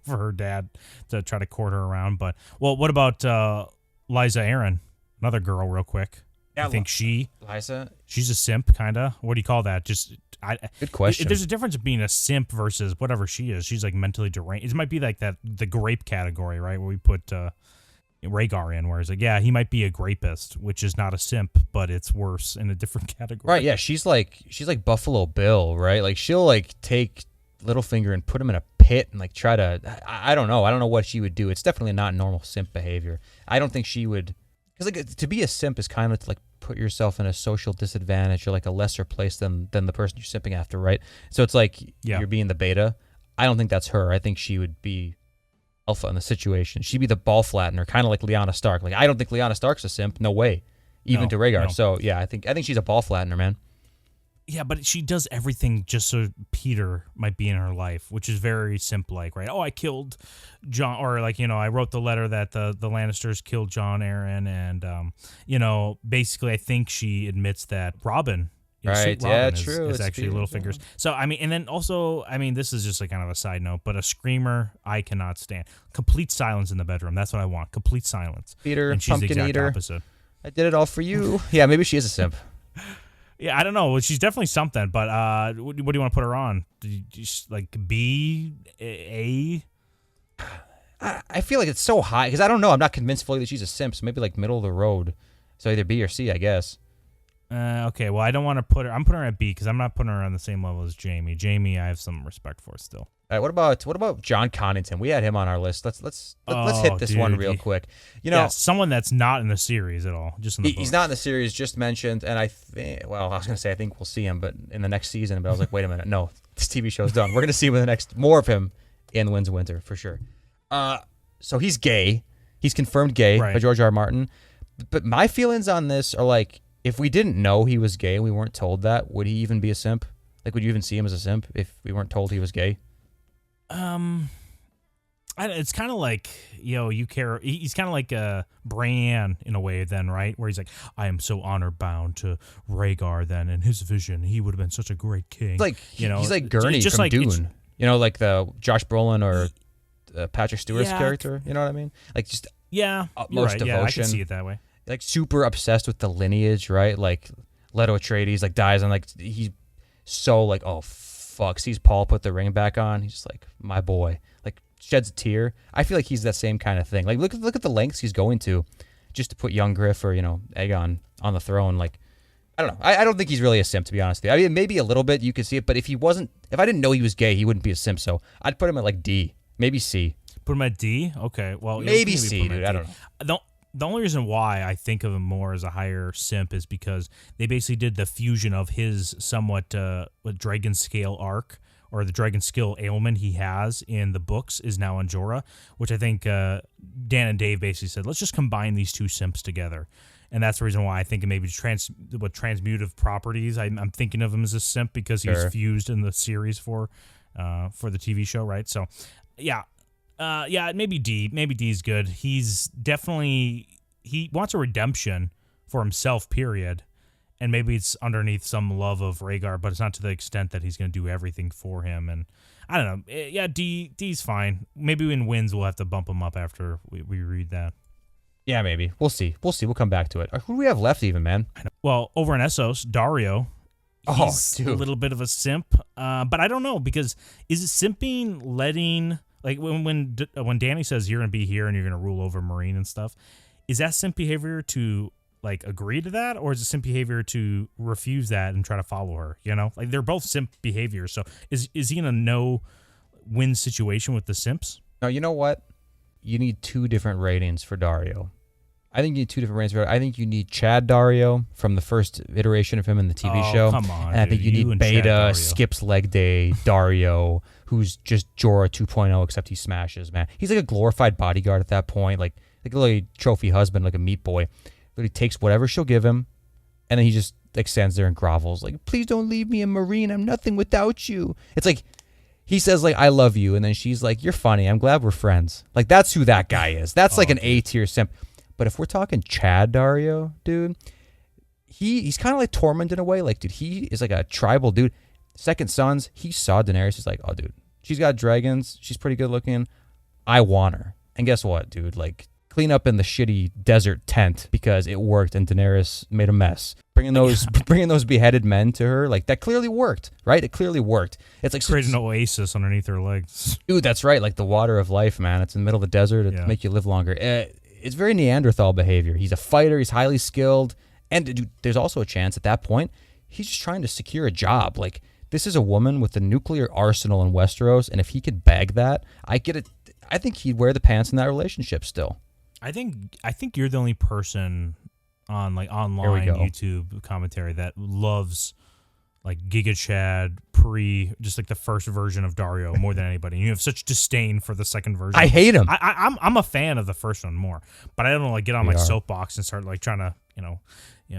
for her dad to try to court her around. But what about Lysa Arryn, another girl, real quick? Yeah, I think Lysa, she's a simp, kind of. What do you call that? Good question. There's a difference being a simp versus whatever she is. She's like mentally deranged. It might be like the grape category, right? Where we put Rhaegar in, where it's like, yeah, he might be a grapist, which is not a simp, but it's worse in a different category. Right, yeah, she's like Buffalo Bill, right? Like she'll like take Littlefinger and put him in a pit and like try to, I don't know what she would do. It's definitely not normal simp behavior. I don't think she would, because like to be a simp is kind of to like put yourself in a social disadvantage or like a lesser place than the person you're simping after, right? So it's like you're being the beta. I don't think that's her. I think she would be alpha in the situation. She'd be the ball flattener, kind of like Lyanna Stark. Like, I don't think Lyanna Stark's a simp. No way. Even to Rhaegar. No. So, yeah, I think she's a ball flattener, man. Yeah, but she does everything just so Peter might be in her life, which is very simp-like, right? Oh, I killed John, or like, I wrote the letter that the Lannisters killed Jon Arryn, and, basically I think she admits that Robin true. It's actually Littlefinger's. Yeah. So, and then also, this is just like kind of a side note, but a screamer I cannot stand. Complete silence in the bedroom. That's what I want. Complete silence. Peter, and she's pumpkin the exact eater. Opposite. I did it all for you. Yeah, maybe she is a simp. Yeah, I don't know. She's definitely something, but what do you want to put her on? Just like B, A? I feel like it's so high, because I don't know. I'm not convinced fully that she's a simp, so maybe like middle of the road. So either B or C, I guess. Okay, well, I don't want to put her. I'm putting her at B because I'm not putting her on the same level as Jaime. Jaime, I have some respect for still. All right, what about John Connington? We had him on our list. Let's hit this one real quick. Someone that's not in the series at all, just in the book. He's not in the series, just mentioned, and I think I was gonna say I think we'll see him, but in the next season. But I was like, wait a minute, no, this TV show's done. We're gonna see more of him in Winds of Winter for sure. So he's gay. He's confirmed gay by George R. R. Martin. But my feelings on this are like, if we didn't know he was gay and we weren't told that, would he even be a simp? Like, would you even see him as a simp if we weren't told he was gay? It's kind of like, you care. He's kind of like Brienne in a way then, right? Where he's like, I am so honor bound to Rhaegar then. In his vision, he would have been such a great king. Like, he's like Gurney just from like, Dune. Like the Josh Brolin or Patrick Stewart's character. You know what I mean? Like, just utmost devotion. Yeah, I can see it that way. Like, super obsessed with the lineage, right? Like, Leto Atreides, like, dies on, like, he's so, like, oh, fuck. Sees Paul put the ring back on. He's just like, my boy. Like, sheds a tear. I feel like he's that same kind of thing. Like, look at the lengths he's going to just to put young Griff or, Aegon on the throne. Like, I don't know. I don't think he's really a simp, to be honest with you. I mean, maybe a little bit. You could see it. But if I didn't know he was gay, he wouldn't be a simp. So I'd put him at, like, D. Maybe C. Put him at D? Okay. Well, maybe C, dude. I don't know. The only reason why I think of him more as a higher simp is because they basically did the fusion of his somewhat dragon scale arc, or the dragon skill ailment he has in the books is now on Jorah, which I think Dan and Dave basically said, let's just combine these two simps together. And that's the reason why I think it maybe transmutive properties. I'm thinking of him as a simp because he's fused in the series for the TV show, right? So, yeah. Maybe D. Maybe D is good. He's definitely, he wants a redemption for himself, period. And maybe it's underneath some love of Rhaegar, but it's not to the extent that he's going to do everything for him. And I don't know. Yeah, D's fine. Maybe in Wins we'll have to bump him up after we read that. Yeah, maybe. We'll see. We'll come back to it. Who do we have left even, man? Well, over in Essos, Dario. He's a little bit of a simp. But I don't know, because is it simping letting... Like, when Dany says you're going to be here and you're going to rule over Marine and stuff, is that simp behavior to, like, agree to that? Or is it simp behavior to refuse that and try to follow her, Like, they're both simp behavior. So is he in a no-win situation with the simps? No, you know what? You need two different ratings for Dario. I think you need two different ratings for Dario. I think you need Chad Dario from the first iteration of him in the TV show. Come on, and I think you need Beta, Skip's Leg Day, Dario, who's just Jorah 2.0, except he smashes, man. He's like a glorified bodyguard at that point, like a little trophy husband, like a meat boy. But he takes whatever she'll give him, and then he just like stands there and grovels, like, please don't leave me, Marine. I'm nothing without you. It's like, he says, like, I love you, and then she's like, you're funny. I'm glad we're friends. Like, that's who that guy is. That's like an A-tier simp. But if we're talking Chad Dario, dude, he's kind of like Tormund in a way. Like, dude, he is like a tribal dude. Second Sons, he saw Daenerys. He's like, oh, dude, she's got dragons. She's pretty good looking. I want her. And guess what, dude? Like, clean up in the shitty desert tent because it worked and Daenerys made a mess. Bringing those beheaded men to her, like, that clearly worked, right? It clearly worked. It's like create an oasis underneath her legs. Dude, that's right. Like the water of life, man. It's in the middle of the desert. It'll make you live longer. It's very Neanderthal behavior. He's a fighter. He's highly skilled. And dude, there's also a chance at that point, he's just trying to secure a job. Like, this is a woman with a nuclear arsenal in Westeros. And if he could bag that, I get it. I think he'd wear the pants in that relationship still. I think you're the only person on like online YouTube commentary that loves like Giga Chad, just like the first version of Dario more than anybody. And you have such disdain for the second version. I hate him. I'm a fan of the first one more, but I don't like get on my soapbox and start like trying to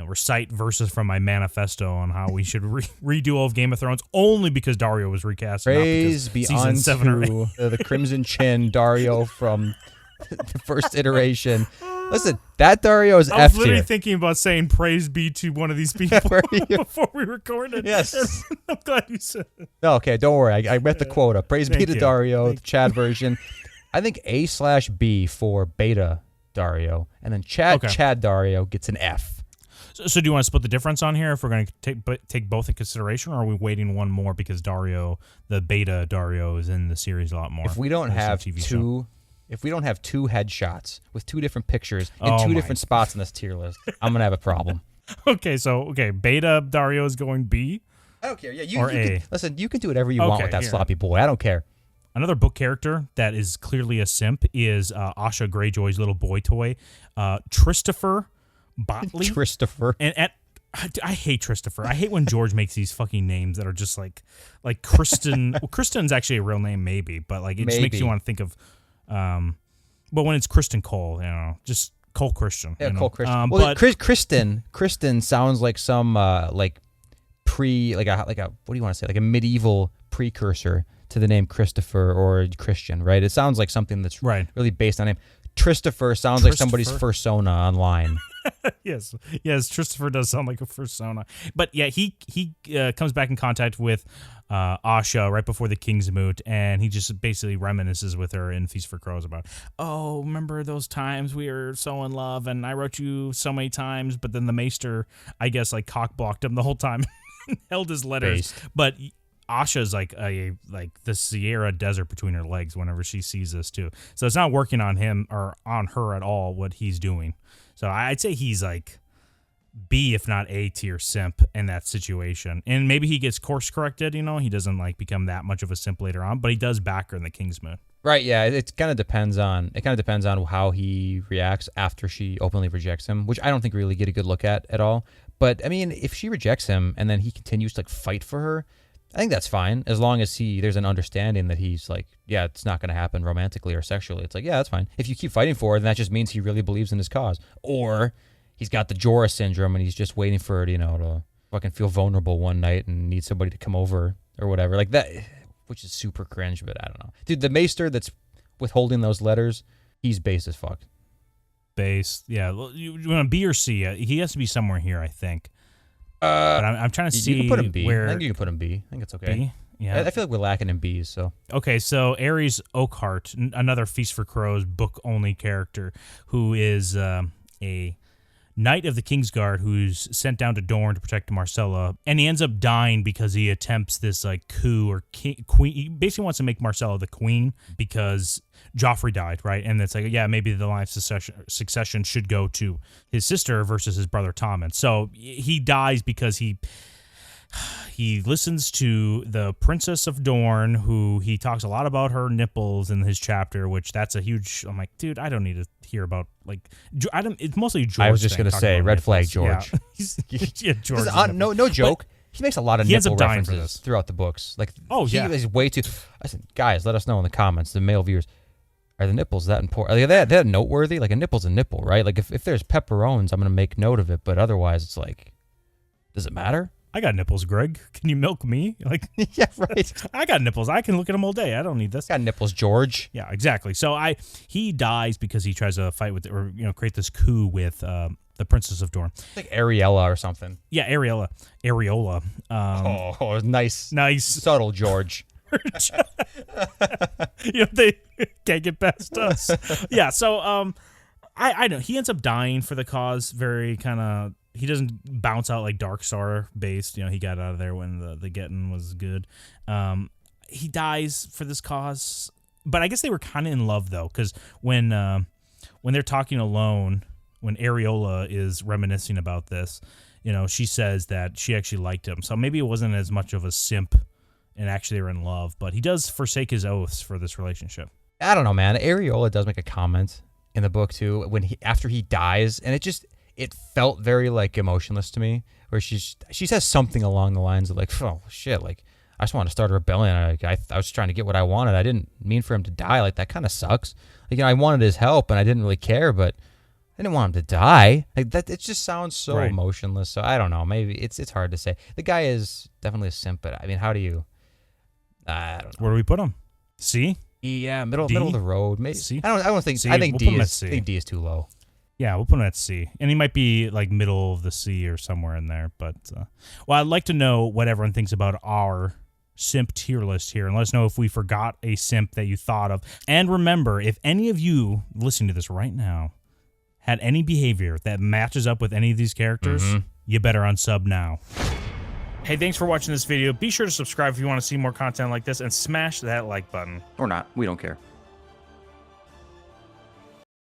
recite verses from my manifesto on how we should redo all of Game of Thrones only because Dario was recast. Praise be unto the Crimson Chin Dario from the first iteration. Listen, that Dario is F tier. I was literally thinking about saying praise be to one of these people before we recorded. Yes. I'm glad you said it. No, okay, don't worry. I met the quota. Praise be to Dario, the Chad version. I think A/B for beta Dario, and then Chad Dario gets an F. So do you want to split the difference on here if we're going to take both in consideration, or are we waiting one more because Dario, the beta Dario, is in the series a lot more? If we don't have two headshots with two different pictures in two different spots in this tier list, I'm going to have a problem. Okay, beta Dario is going B? I don't care. Yeah, you A. Listen, you can do whatever you want with that sloppy boy. I don't care. Another book character that is clearly a simp is Asha Greyjoy's little boy toy, Christopher Botley. Christopher. And I hate Christopher. I hate when George makes these fucking names that are just like Kristen. Well, Kristen's actually a real name, maybe, but like it just makes you want to think of. But when it's Kristen Cole, just Cole Christian. Yeah, Cole Christian. Well, Kristen sounds like some like what do you want to say? Like a medieval precursor to the name Christopher or Christian, right? It sounds like something that's really based on him. Christopher sounds like somebody's fursona online. Yes, Christopher does sound like a fursona. But yeah, he comes back in contact with Asha right before the King's Moot, and he just basically reminisces with her in Feast for Crows about, remember those times we were so in love, and I wrote you so many times, but then the Maester, I guess, like cock-blocked him the whole time and held his letters. But Asha's like the Sierra Desert between her legs whenever she sees this too. So it's not working on him or on her at all what he's doing. So I'd say he's like B, if not A tier simp in that situation. And maybe he gets course corrected, he doesn't like become that much of a simp later on, but he does back her in the King's Moot. Right, yeah. It kind of depends on how he reacts after she openly rejects him, which I don't think we really get a good look at all. But I mean, if she rejects him and then he continues to like fight for her, I think that's fine, as long as there's an understanding that he's like, yeah, it's not going to happen romantically or sexually. It's like, yeah, that's fine. If you keep fighting for her, then that just means he really believes in his cause. Or he's got the Jorah syndrome and he's just waiting for her, to fucking feel vulnerable one night and need somebody to come over or whatever. Like that, which is super cringe, but I don't know. Dude, the Maester that's withholding those letters, he's base as fuck. Base, yeah. You want B or C? He has to be somewhere here, I think. But I'm trying to see you can put him B. where... I think you can put him B. I think it's okay. B? Yeah. I feel like we're lacking in B's, so... Okay, so Ares Oakhart, another Feast for Crows book-only character, who is a knight of the Kingsguard who's sent down to Dorne to protect Marcella, and he ends up dying because he attempts this like coup or queen. He basically wants to make Marcella the queen because Joffrey died, right? And it's like, yeah, maybe the line of succession should go to his sister versus his brother Tommen. So he dies because he listens to the Princess of Dorne, who he talks a lot about her nipples in his chapter, which that's a huge... I'm like, dude, I don't need to hear about, like... it's mostly George. I was just going to say, red flag George. Yeah, George. No joke. But he makes a lot of nipple references for throughout the books. Like, he is way too... I said, guys, let us know in the comments, the male viewers, are the nipples that important? Are they that noteworthy? Like, a nipple's a nipple, right? Like, if there's pepperones, I'm going to make note of it, but otherwise, it's like, does it matter? I got nipples, Greg. Can you milk me? Like, yeah, right. I got nipples. I can look at them all day. I don't need this. Got nipples, George. Yeah, exactly. So he dies because he tries to fight with, or create this coup with the Princess of Dorne. Like Ariella or something. Yeah, Areola. Nice. Subtle, George. They can't get past us. Yeah. So I know he ends up dying for the cause. Very kind of. He doesn't bounce out like Darkstar based. He got out of there when the getting was good. He dies for this cause. But I guess they were kind of in love, though, because when they're talking alone, when Areola is reminiscing about this, she says that she actually liked him. So maybe it wasn't as much of a simp and actually they were in love. But he does forsake his oaths for this relationship. I don't know, man. Areola does make a comment in the book, too, after he dies. And it felt very like emotionless to me, where she says something along the lines of like, oh shit, like I just want to start a rebellion. I was trying to get what I wanted. I didn't mean for him to die. Like that kind of sucks. Like, I wanted his help and I didn't really care, but I didn't want him to die. Like that, it just sounds so emotionless. So I don't know. Maybe it's hard to say. The guy is definitely a simp, but I mean, how do you? I don't know. Where do we put him? C? Yeah, middle of the road. Maybe C? I don't think C? I think We'll D is I think D is too low. Yeah, we'll put him at C. And he might be like middle of the C or somewhere in there. But well, I'd like to know what everyone thinks about our simp tier list here, and let us know if we forgot a simp that you thought of. And remember, if any of you listening to this right now had any behavior that matches up with any of these characters, you better unsub now. Hey, thanks for watching this video. Be sure to subscribe if you want to see more content like this, and smash that like button. Or not. We don't care.